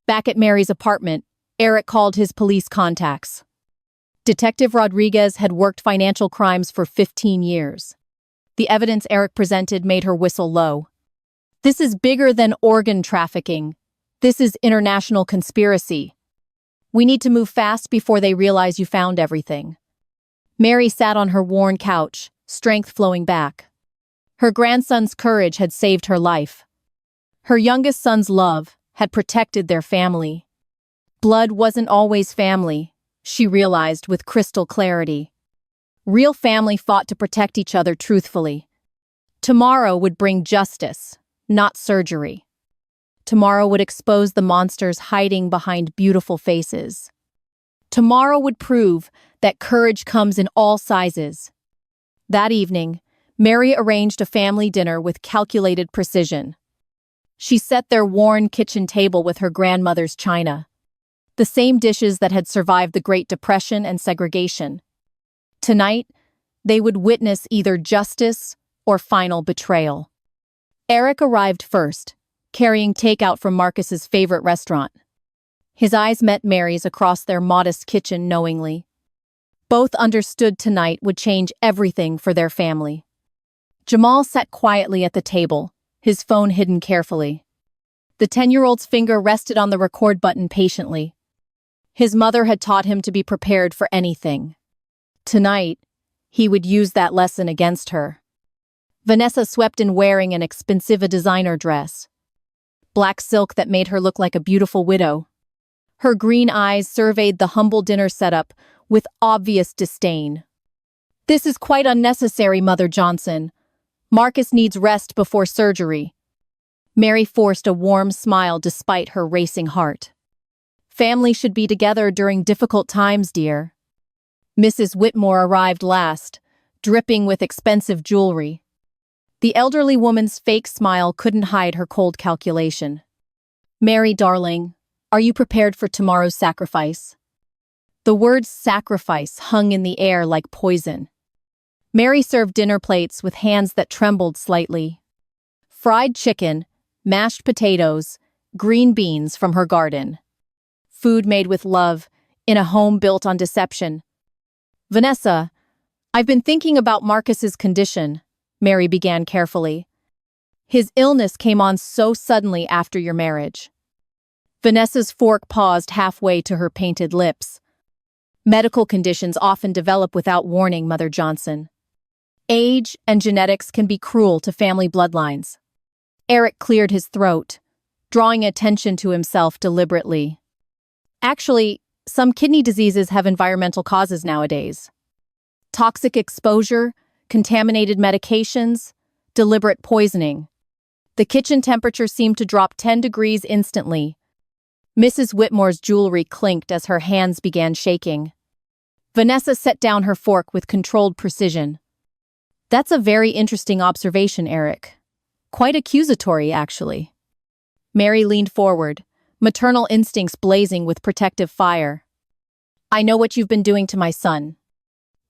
Back at Mary's apartment, Eric called his police contacts. Detective Rodriguez had worked financial crimes for 15 years. The evidence Eric presented made her whistle low. This is bigger than organ trafficking, This is international conspiracy. We need to move fast before they realize you found everything. Mary sat on her worn couch, strength flowing back. Her grandson's courage had saved her life. Her youngest son's love had protected their family. Blood wasn't always family, she realized with crystal clarity. Real family fought to protect each other truthfully. Tomorrow would bring justice, not surgery. Tomorrow would expose the monsters hiding behind beautiful faces. Tomorrow would prove that courage comes in all sizes. That evening, Mary arranged a family dinner with calculated precision. She set their worn kitchen table with her grandmother's china, the same dishes that had survived the Great Depression and segregation. Tonight, they would witness either justice or final betrayal. Eric arrived first, carrying takeout from Marcus's favorite restaurant. His eyes met Mary's across their modest kitchen knowingly. Both understood tonight would change everything for their family. Jamal sat quietly at the table, his phone hidden carefully. The 10-year-old's finger rested on the record button patiently. His mother had taught him to be prepared for anything. Tonight, he would use that lesson against her. Vanessa swept in wearing an expensive designer dress. Black silk that made her look like a beautiful widow. Her green eyes surveyed the humble dinner setup with obvious disdain. This is quite unnecessary, Mother Johnson. Marcus needs rest before surgery. Mary forced a warm smile despite her racing heart. Family should be together during difficult times, dear. Mrs. Whitmore arrived last, dripping with expensive jewelry. The elderly woman's fake smile couldn't hide her cold calculation. Mary, darling, are you prepared for tomorrow's sacrifice? The word sacrifice hung in the air like poison. Mary served dinner plates with hands that trembled slightly. Fried chicken, mashed potatoes, green beans from her garden. Food made with love, in a home built on deception. Vanessa, I've been thinking about Marcus's condition, Mary began carefully. His illness came on so suddenly after your marriage. Vanessa's fork paused halfway to her painted lips. Medical conditions often develop without warning, Mother Johnson. Age and genetics can be cruel to family bloodlines. Eric cleared his throat, drawing attention to himself deliberately. Actually, some kidney diseases have environmental causes nowadays. Toxic exposure, contaminated medications, deliberate poisoning. The kitchen temperature seemed to drop 10 degrees instantly. Mrs. Whitmore's jewelry clinked as her hands began shaking. Vanessa set down her fork with controlled precision. That's a very interesting observation, Eric. Quite accusatory, actually. Mary leaned forward, maternal instincts blazing with protective fire. I know what you've been doing to my son.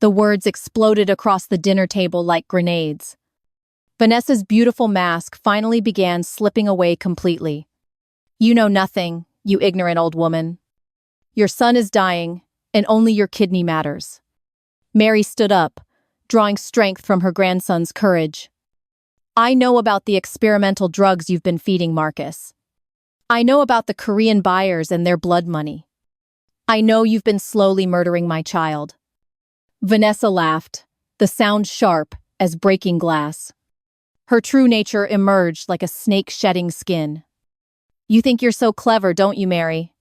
The words exploded across the dinner table like grenades. Vanessa's beautiful mask finally began slipping away completely. You know nothing, you ignorant old woman. Your son is dying, and only your kidney matters. Mary stood up, drawing strength from her grandson's courage. I know about the experimental drugs you've been feeding Marcus. I know about the Korean buyers and their blood money. I know you've been slowly murdering my child. Vanessa laughed, the sound sharp as breaking glass. Her true nature emerged like a snake shedding skin. You think you're so clever, don't you, Mary?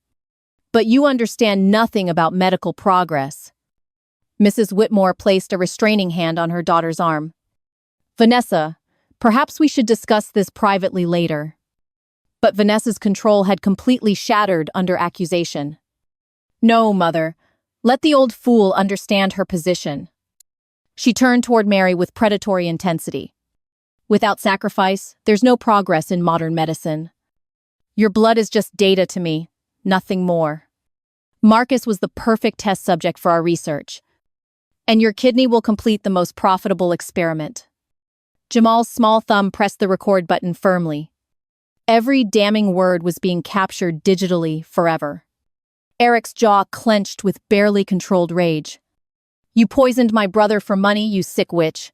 But you understand nothing about medical progress. Mrs. Whitmore placed a restraining hand on her daughter's arm. Vanessa, perhaps we should discuss this privately later. But Vanessa's control had completely shattered under accusation. No, Mother. Let the old fool understand her position. She turned toward Mary with predatory intensity. Without sacrifice, there's no progress in modern medicine. Your blood is just data to me, nothing more. Marcus was the perfect test subject for our research. And your kidney will complete the most profitable experiment. Jamal's small thumb pressed the record button firmly. Every damning word was being captured digitally forever. Eric's jaw clenched with barely controlled rage. You poisoned my brother for money, you sick witch.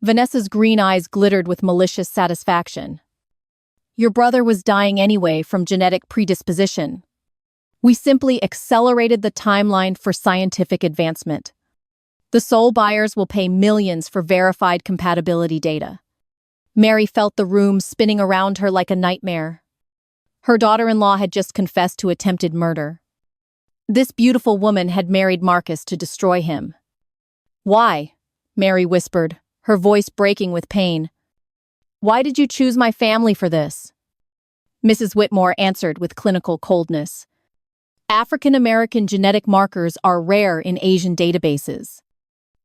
Vanessa's green eyes glittered with malicious satisfaction. Your brother was dying anyway from genetic predisposition. We simply accelerated the timeline for scientific advancement. The sole buyers will pay millions for verified compatibility data. Mary felt the room spinning around her like a nightmare. Her daughter-in-law had just confessed to attempted murder. This beautiful woman had married Marcus to destroy him. "Why?" Mary whispered, her voice breaking with pain. "Why did you choose my family for this?" Mrs. Whitmore answered with clinical coldness. "African-American genetic markers are rare in Asian databases.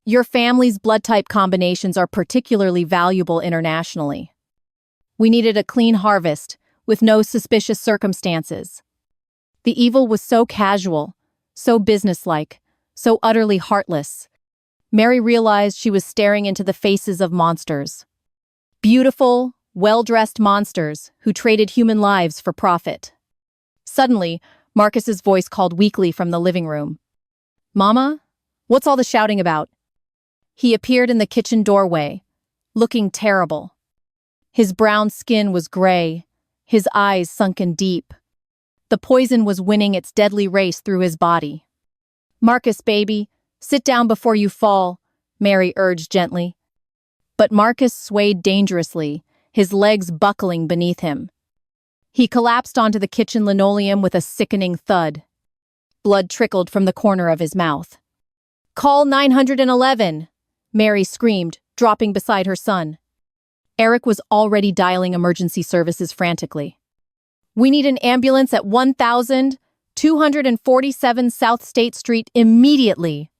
Your family's blood type combinations are particularly valuable internationally. We needed a clean harvest, with no suspicious circumstances." The evil was so casual, so businesslike, so utterly heartless. Mary realized she was staring into the faces of monsters. Beautiful, well-dressed monsters who traded human lives for profit. Suddenly, Marcus's voice called weakly from the living room. "Mama? What's all the shouting about?" He appeared in the kitchen doorway, looking terrible. His brown skin was gray, his eyes sunken deep. The poison was winning its deadly race through his body. "Marcus, baby, sit down before you fall," Mary urged gently. But Marcus swayed dangerously, his legs buckling beneath him. He collapsed onto the kitchen linoleum with a sickening thud. Blood trickled from the corner of his mouth. "Call 911!" Mary screamed, dropping beside her son. Eric was already dialing emergency services frantically. "We need an ambulance at 1247 South State Street immediately."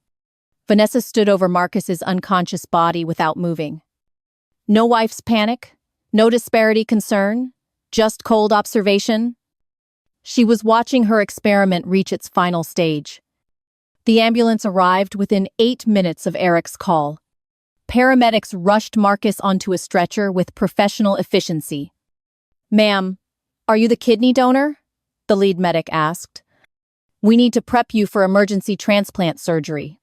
Vanessa stood over Marcus's unconscious body without moving. No wife's panic, no disparity concern, just cold observation. She was watching her experiment reach its final stage. The ambulance arrived within 8 minutes of Eric's call. Paramedics rushed Marcus onto a stretcher with professional efficiency. "Ma'am, are you the kidney donor?" the lead medic asked. "We need to prep you for emergency transplant surgery."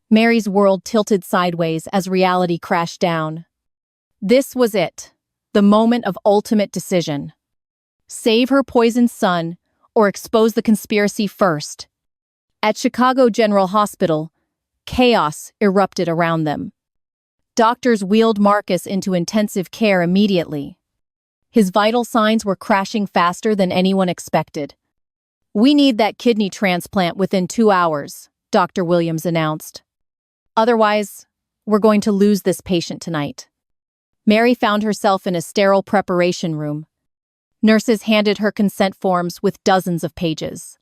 Mary's world tilted sideways as reality crashed down. This was it, the moment of ultimate decision. Save her poisoned son or expose the conspiracy first. At Chicago General Hospital, chaos erupted around them. Doctors wheeled Marcus into intensive care immediately. His vital signs were crashing faster than anyone expected. "We need that kidney transplant within 2 hours," Dr. Williams announced. "Otherwise, we're going to lose this patient tonight." Mary found herself in a sterile preparation room. Nurses handed her consent forms with dozens of pages.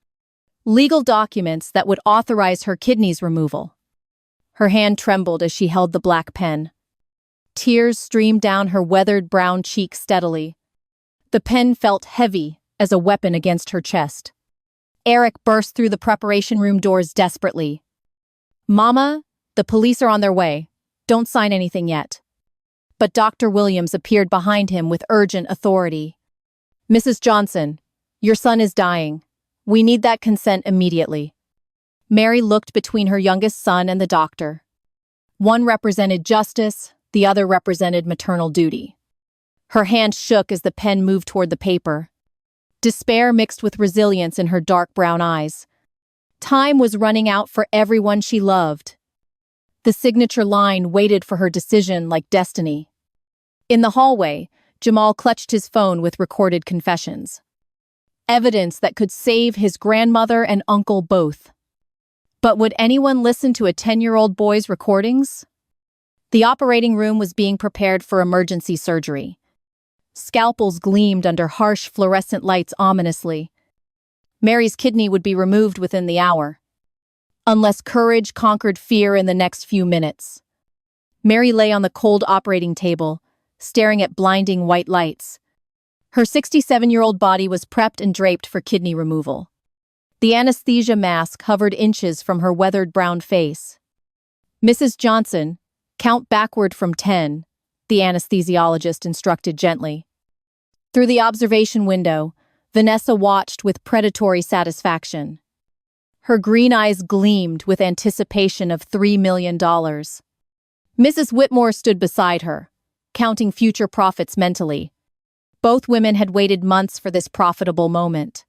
Legal documents that would authorize her kidneys removal. Her hand trembled as she held the black pen. Tears streamed down her weathered brown cheek steadily. The pen felt heavy as a weapon against her chest. Eric burst through the preparation room doors desperately. "Mama, the police are on their way. Don't sign anything yet." But Dr. Williams appeared behind him with urgent authority. "Mrs. Johnson, your son is dying. We need that consent immediately." Mary looked between her youngest son and the doctor. One represented justice, the other represented maternal duty. Her hand shook as the pen moved toward the paper. Despair mixed with resilience in her dark brown eyes. Time was running out for everyone she loved. The signature line waited for her decision like destiny. In the hallway, Jamal clutched his phone with recorded confessions. Evidence that could save his grandmother and uncle both. But would anyone listen to a 10-year-old boy's recordings? The operating room was being prepared for emergency surgery. Scalpels gleamed under harsh fluorescent lights ominously. Mary's kidney would be removed within the hour. Unless courage conquered fear in the next few minutes. Mary lay on the cold operating table, staring at blinding white lights. Her 67-year-old body was prepped and draped for kidney removal. The anesthesia mask hovered inches from her weathered brown face. "Mrs. Johnson, count backward from 10, the anesthesiologist instructed gently. Through the observation window, Vanessa watched with predatory satisfaction. Her green eyes gleamed with anticipation of $3 million. Mrs. Whitmore stood beside her, counting future profits mentally. Both women had waited months for this profitable moment.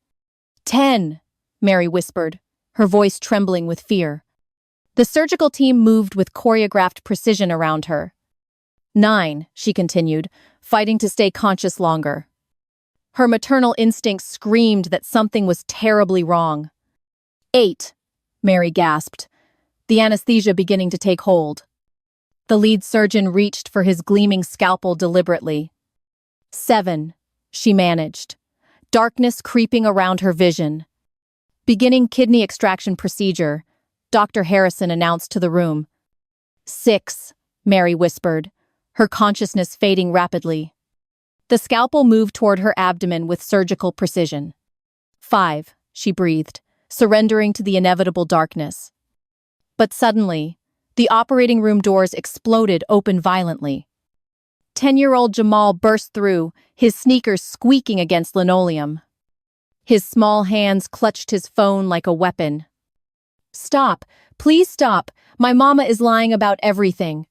10, Mary whispered, her voice trembling with fear. The surgical team moved with choreographed precision around her. 9, she continued, fighting to stay conscious longer. Her maternal instincts screamed that something was terribly wrong. 8, Mary gasped, the anesthesia beginning to take hold. The lead surgeon reached for his gleaming scalpel deliberately. 7, she managed, darkness creeping around her vision. Beginning kidney extraction procedure, Dr. Harrison announced to the room. 6, Mary whispered, her consciousness fading rapidly. The scalpel moved toward her abdomen with surgical precision. 5, she breathed, surrendering to the inevitable darkness. But suddenly, the operating room doors exploded open violently. 10-year-old Jamal burst through, his sneakers squeaking against linoleum. His small hands clutched his phone like a weapon. Stop, please stop, my mama is lying about everything.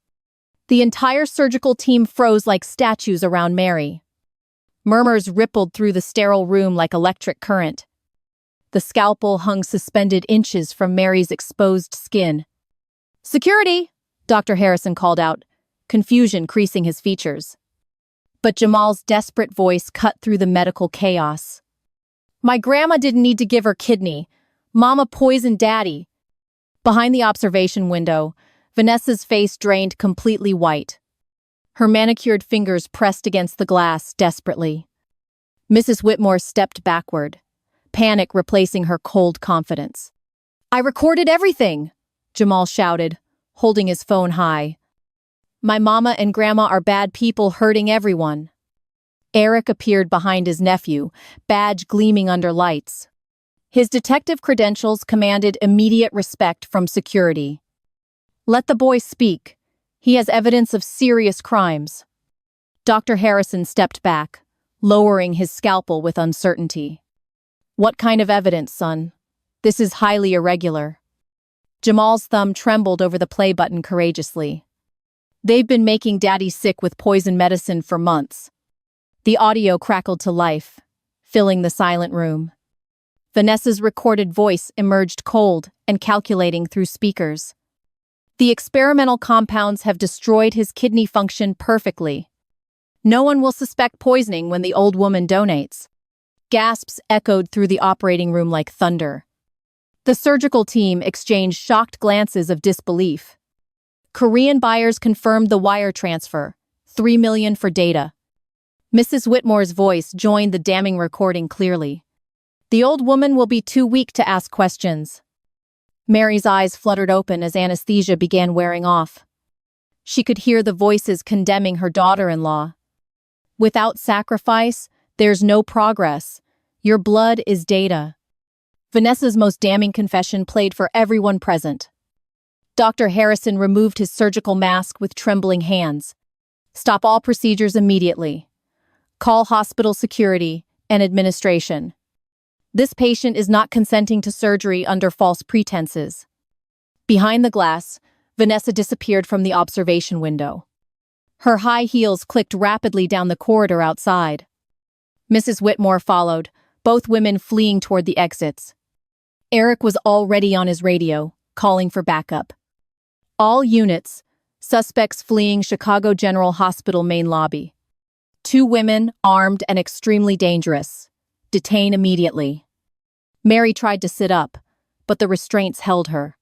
The entire surgical team froze like statues around Mary. Murmurs rippled through the sterile room like electric current. The scalpel hung suspended inches from Mary's exposed skin. Security, Dr. Harrison called out, confusion creasing his features. But Jamal's desperate voice cut through the medical chaos. My grandma didn't need to give her kidney. Mama poisoned Daddy. Behind the observation window, Vanessa's face drained completely white. Her manicured fingers pressed against the glass desperately. Mrs. Whitmore stepped backward, panic replacing her cold confidence. I recorded everything, Jamal shouted, holding his phone high. My mama and grandma are bad people hurting everyone. Eric appeared behind his nephew, badge gleaming under lights. His detective credentials commanded immediate respect from security. Let the boy speak. He has evidence of serious crimes. Dr. Harrison stepped back, lowering his scalpel with uncertainty. What kind of evidence, son? This is highly irregular. Jamal's thumb trembled over the play button courageously. They've been making Daddy sick with poison medicine for months. The audio crackled to life, filling the silent room. Vanessa's recorded voice emerged cold and calculating through speakers. The experimental compounds have destroyed his kidney function perfectly. No one will suspect poisoning when the old woman donates. Gasps echoed through the operating room like thunder. The surgical team exchanged shocked glances of disbelief. Korean buyers confirmed the wire transfer, $3 million for data. Mrs. Whitmore's voice joined the damning recording clearly. The old woman will be too weak to ask questions. Mary's eyes fluttered open as anesthesia began wearing off. She could hear the voices condemning her daughter-in-law. Without sacrifice, there's no progress. Your blood is data. Vanessa's most damning confession played for everyone present. Dr. Harrison removed his surgical mask with trembling hands. Stop all procedures immediately. Call hospital security and administration. This patient is not consenting to surgery under false pretenses. Behind the glass, Vanessa disappeared from the observation window. Her high heels clicked rapidly down the corridor outside. Mrs. Whitmore followed, both women fleeing toward the exits. Eric was already on his radio, calling for backup. All units, suspects fleeing Chicago General Hospital main lobby. 2 women, armed and extremely dangerous. Detain immediately. Mary tried to sit up, but the restraints held her.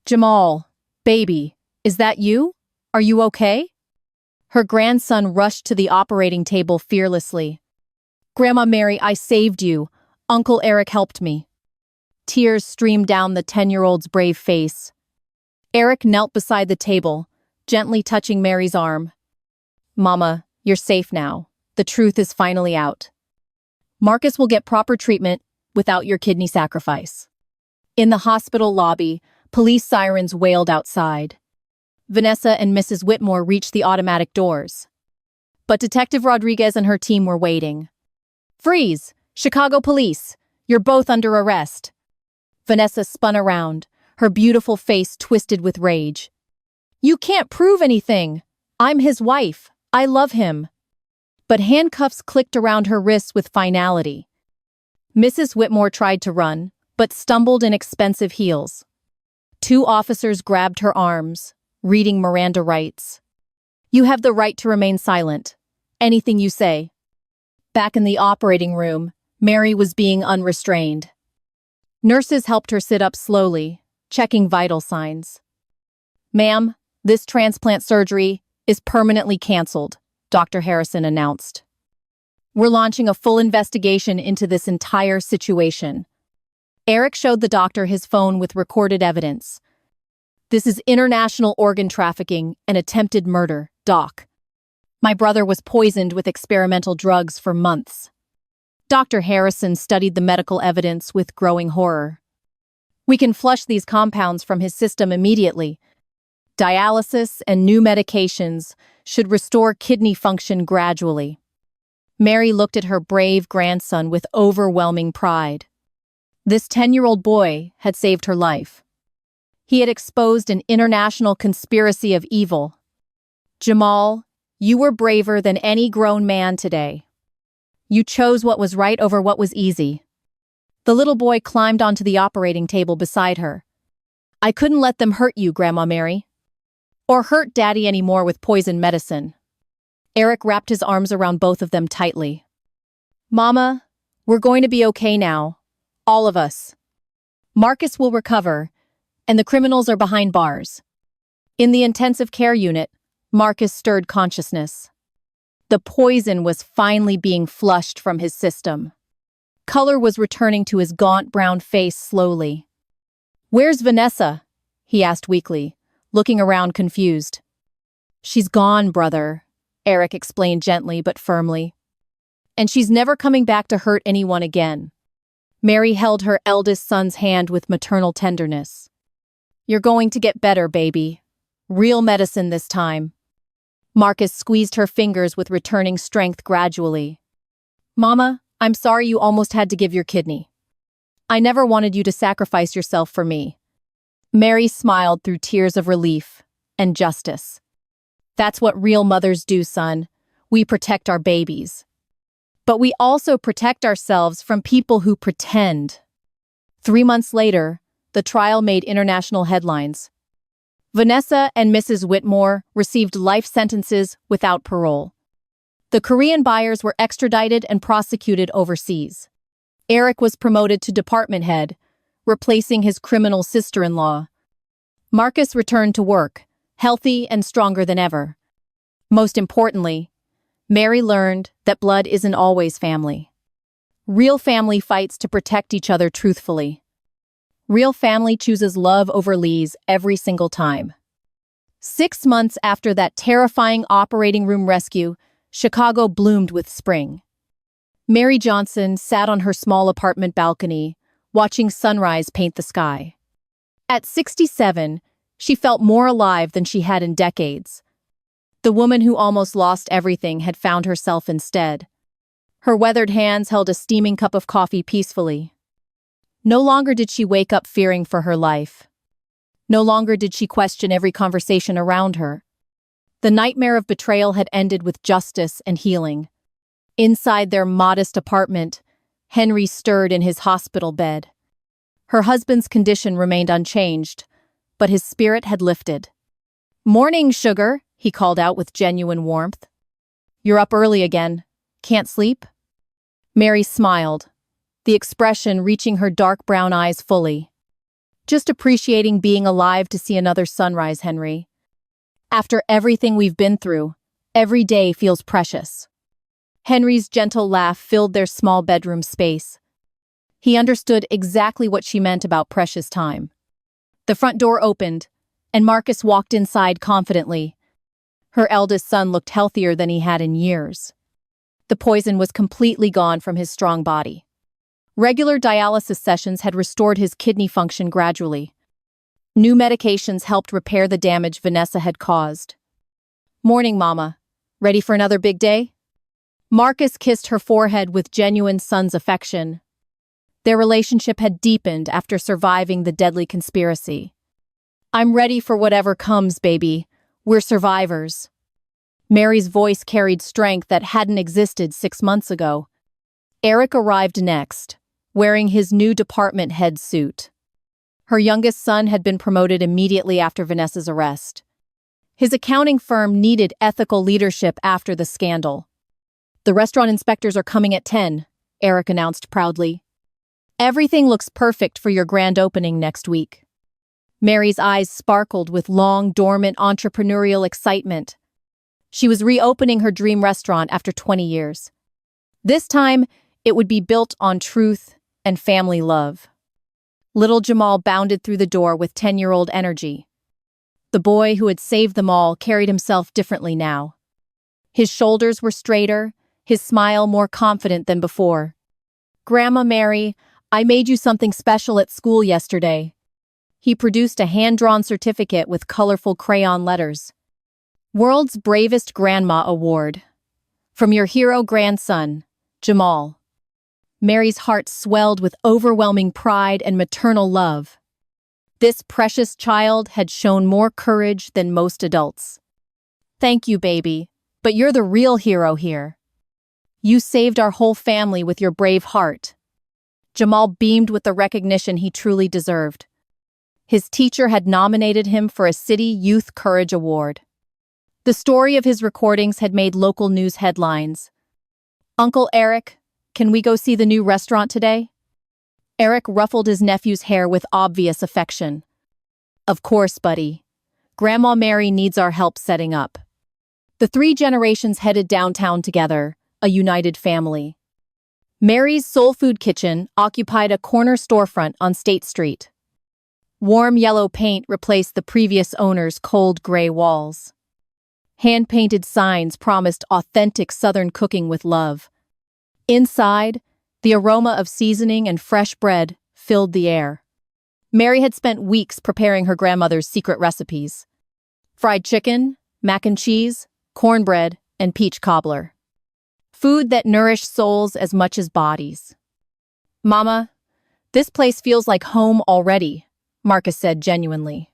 Jamal, baby, is that you? Are you okay? Her grandson rushed to the operating table fearlessly. Grandma Mary, I saved you. Uncle Eric helped me. Tears streamed down the 10-year-old's brave face. Eric knelt beside the table, gently touching Mary's arm. Mama, you're safe now. The truth is finally out. Marcus will get proper treatment without your kidney sacrifice. In the hospital lobby, police sirens wailed outside. Vanessa and Mrs. Whitmore reached the automatic doors. But Detective Rodriguez and her team were waiting. Freeze! Chicago police! You're both under arrest. Vanessa spun around, her beautiful face twisted with rage. You can't prove anything. I'm his wife. I love him. but handcuffs clicked around her wrists with finality. Mrs. Whitmore tried to run, but stumbled in expensive heels. Two officers grabbed her arms, reading Miranda rights. "You have the right to remain silent. Anything you say." Back in the operating room, Mary was being unrestrained. Nurses helped her sit up slowly, checking vital signs. "Ma'am, this transplant surgery is permanently canceled," Dr. Harrison announced. "We're launching a full investigation into this entire situation." Eric showed the doctor his phone with recorded evidence. "This is international organ trafficking and attempted murder, Doc. My brother was poisoned with experimental drugs for months." Dr. Harrison studied the medical evidence with growing horror. "We can flush these compounds from his system immediately. Dialysis and new medications should restore kidney function gradually." Mary looked at her brave grandson with overwhelming pride. This 10-year-old boy had saved her life. He had exposed an international conspiracy of evil. "Jamal, you were braver than any grown man today. You chose what was right over what was easy." The little boy climbed onto the operating table beside her. "I couldn't let them hurt you, Grandma Mary. Or hurt Daddy anymore with poison medicine." Eric wrapped his arms around both of them tightly. "Mama, we're going to be okay now. All of us. Marcus will recover, and the criminals are behind bars." In the intensive care unit, Marcus stirred consciousness. The poison was finally being flushed from his system. Color was returning to his gaunt brown face slowly. "Where's Vanessa?" he asked weakly, looking around confused. "She's gone, brother," Eric explained gently but firmly. "And she's never coming back to hurt anyone again." Mary held her eldest son's hand with maternal tenderness. "You're going to get better, baby. Real medicine this time." Marcus squeezed her fingers with returning strength gradually. "Mama, I'm sorry you almost had to give your kidney. I never wanted you to sacrifice yourself for me." Mary smiled through tears of relief and justice. "That's what real mothers do, son. We protect our babies. But we also protect ourselves from people who pretend." 3 months later, the trial made international headlines. Vanessa and Mrs. Whitmore received life sentences without parole. The Korean buyers were extradited and prosecuted overseas. Eric was promoted to department head, replacing his criminal sister-in-law. Marcus returned to work, healthy and stronger than ever. Most importantly, Mary learned that blood isn't always family. Real family fights to protect each other truthfully. Real family chooses love over lies every single time. 6 months after that terrifying operating room rescue, Chicago bloomed with spring. Mary Johnson sat on her small apartment balcony, watching sunrise paint the sky. At 67, she felt more alive than she had in decades. The woman who almost lost everything had found herself instead. Her weathered hands held a steaming cup of coffee peacefully. No longer did she wake up fearing for her life. No longer did she question every conversation around her. The nightmare of betrayal had ended with justice and healing. Inside their modest apartment, Henry stirred in his hospital bed. Her husband's condition remained unchanged, but his spirit had lifted. "Morning, sugar," he called out with genuine warmth. "You're up early again. Can't sleep?" Mary smiled, the expression reaching her dark brown eyes fully. "Just appreciating being alive to see another sunrise, Henry. After everything we've been through, every day feels precious." Henry's gentle laugh filled their small bedroom space. He understood exactly what she meant about precious time. The front door opened, and Marcus walked inside confidently. Her eldest son looked healthier than he had in years. The poison was completely gone from his strong body. Regular dialysis sessions had restored his kidney function gradually. New medications helped repair the damage Vanessa had caused. "Morning, Mama. Ready for another big day?" Marcus kissed her forehead with genuine son's affection. Their relationship had deepened after surviving the deadly conspiracy. "I'm ready for whatever comes, baby. We're survivors." Mary's voice carried strength that hadn't existed 6 months ago. Eric arrived next, wearing his new department head suit. Her youngest son had been promoted immediately after Vanessa's arrest. His accounting firm needed ethical leadership after the scandal. "The restaurant inspectors are coming at 10, Eric announced proudly. "Everything looks perfect for your grand opening next week." Mary's eyes sparkled with long, dormant entrepreneurial excitement. She was reopening her dream restaurant after 20 years. This time, it would be built on truth and family love. Little Jamal bounded through the door with 10-year-old energy. The boy who had saved them all carried himself differently now. His shoulders were straighter, his smile more confident than before. "Grandma Mary, I made you something special at school yesterday." He produced a hand-drawn certificate with colorful crayon letters. "World's Bravest Grandma Award. From your hero grandson, Jamal." Mary's heart swelled with overwhelming pride and maternal love. This precious child had shown more courage than most adults. "Thank you, baby, but you're the real hero here. You saved our whole family with your brave heart." Jamal beamed with the recognition he truly deserved. His teacher had nominated him for a City Youth Courage Award. The story of his recordings had made local news headlines. "Uncle Eric, can we go see the new restaurant today?" Eric ruffled his nephew's hair with obvious affection. "Of course, buddy. Grandma Mary needs our help setting up." The three generations headed downtown together, a united family. Mary's Soul Food Kitchen occupied a corner storefront on State Street. Warm yellow paint replaced the previous owner's cold gray walls. Hand-painted signs promised authentic Southern cooking with love. Inside, the aroma of seasoning and fresh bread filled the air. Mary had spent weeks preparing her grandmother's secret recipes: fried chicken, mac and cheese, cornbread, and peach cobbler. Food that nourished souls as much as bodies. "Mama, this place feels like home already," Marcus said genuinely.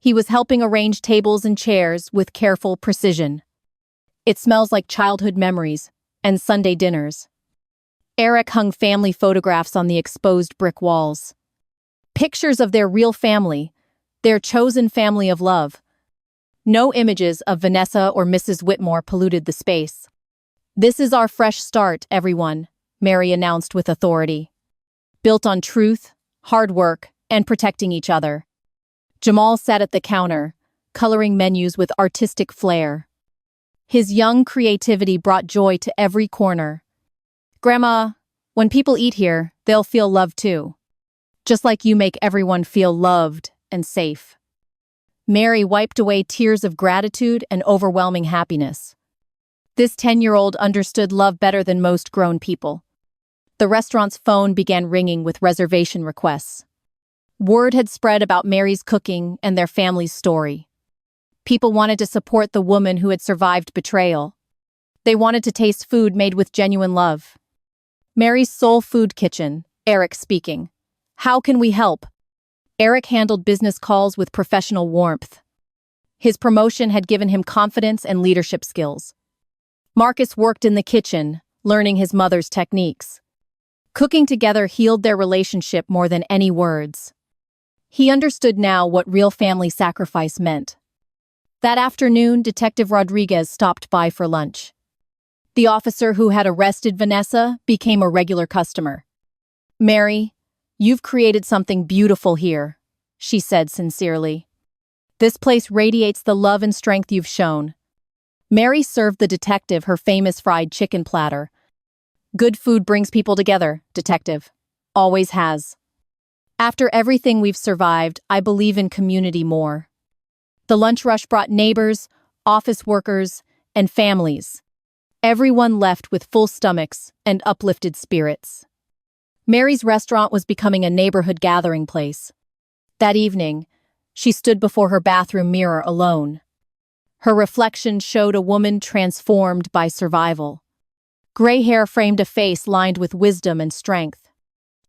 He was helping arrange tables and chairs with careful precision. "It smells like childhood memories and Sunday dinners." Eric hung family photographs on the exposed brick walls. Pictures of their real family, their chosen family of love. No images of Vanessa or Mrs. Whitmore polluted the space. "This is our fresh start, everyone," Mary announced with authority. "Built on truth, hard work, and protecting each other." Jamal sat at the counter, coloring menus with artistic flair. His young creativity brought joy to every corner. "Grandma, when people eat here, they'll feel loved too. Just like you make everyone feel loved and safe." Mary wiped away tears of gratitude and overwhelming happiness. This 10-year-old understood love better than most grown people. The restaurant's phone began ringing with reservation requests. Word had spread about Mary's cooking and their family's story. People wanted to support the woman who had survived betrayal. They wanted to taste food made with genuine love. "Mary's Soul Food Kitchen," Eric speaking. "How can we help?" Eric handled business calls with professional warmth. His promotion had given him confidence and leadership skills. Marcus worked in the kitchen, learning his mother's techniques. Cooking together healed their relationship more than any words. He understood now what real family sacrifice meant. That afternoon, Detective Rodriguez stopped by for lunch. The officer who had arrested Vanessa became a regular customer. "Mary, you've created something beautiful here," she said sincerely. "This place radiates the love and strength you've shown." Mary served the detective her famous fried chicken platter. "Good food brings people together, detective. Always has. After everything we've survived, I believe in community more." The lunch rush brought neighbors, office workers, and families. Everyone left with full stomachs and uplifted spirits. Mary's restaurant was becoming a neighborhood gathering place. That evening, she stood before her bathroom mirror alone. Her reflection showed a woman transformed by survival. Gray hair framed a face lined with wisdom and strength.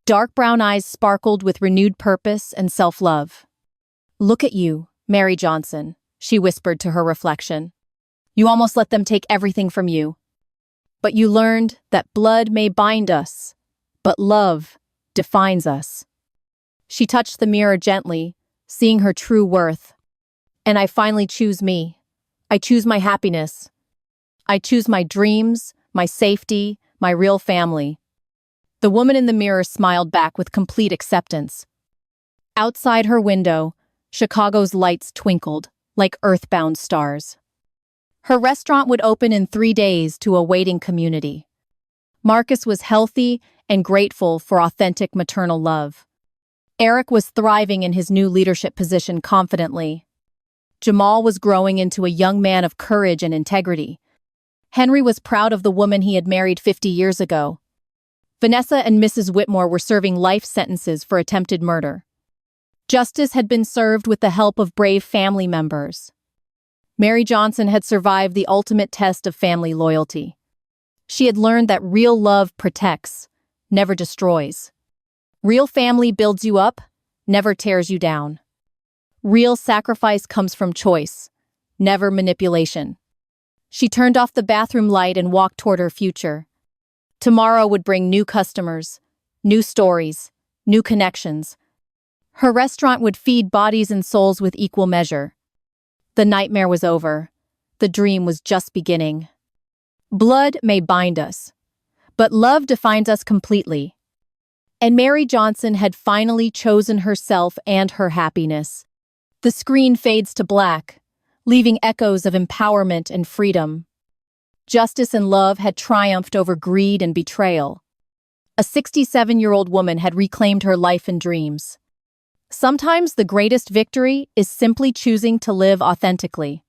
Dark brown eyes sparkled with renewed purpose and self-love. "Look at you, Mary Johnson," she whispered to her reflection. You almost let them take everything from you. But you learned that blood may bind us, but love defines us. She touched the mirror gently, seeing her true worth. And I finally choose me. I choose my happiness. I choose my dreams, my safety, my real family. The woman in the mirror smiled back with complete acceptance. Outside her window, Chicago's lights twinkled like earthbound stars. Her restaurant would open in 3 days to a waiting community. Marcus was healthy and grateful for authentic maternal love. Eric was thriving in his new leadership position confidently. Jamal was growing into a young man of courage and integrity. Henry was proud of the woman he had married 50 years ago. Vanessa and Mrs. Whitmore were serving life sentences for attempted murder. Justice had been served with the help of brave family members. Mary Johnson had survived the ultimate test of family loyalty. She had learned that real love protects, never destroys. Real family builds you up, never tears you down. Real sacrifice comes from choice, never manipulation. She turned off the bathroom light and walked toward her future. Tomorrow would bring new customers, new stories, new connections. Her restaurant would feed bodies and souls with equal measure. The nightmare was over. The dream was just beginning. Blood may bind us, but love defines us completely. And Mary Johnson had finally chosen herself and her happiness. The screen fades to black, leaving echoes of empowerment and freedom. Justice and love had triumphed over greed and betrayal. A 67-year-old woman had reclaimed her life and dreams. Sometimes the greatest victory is simply choosing to live authentically.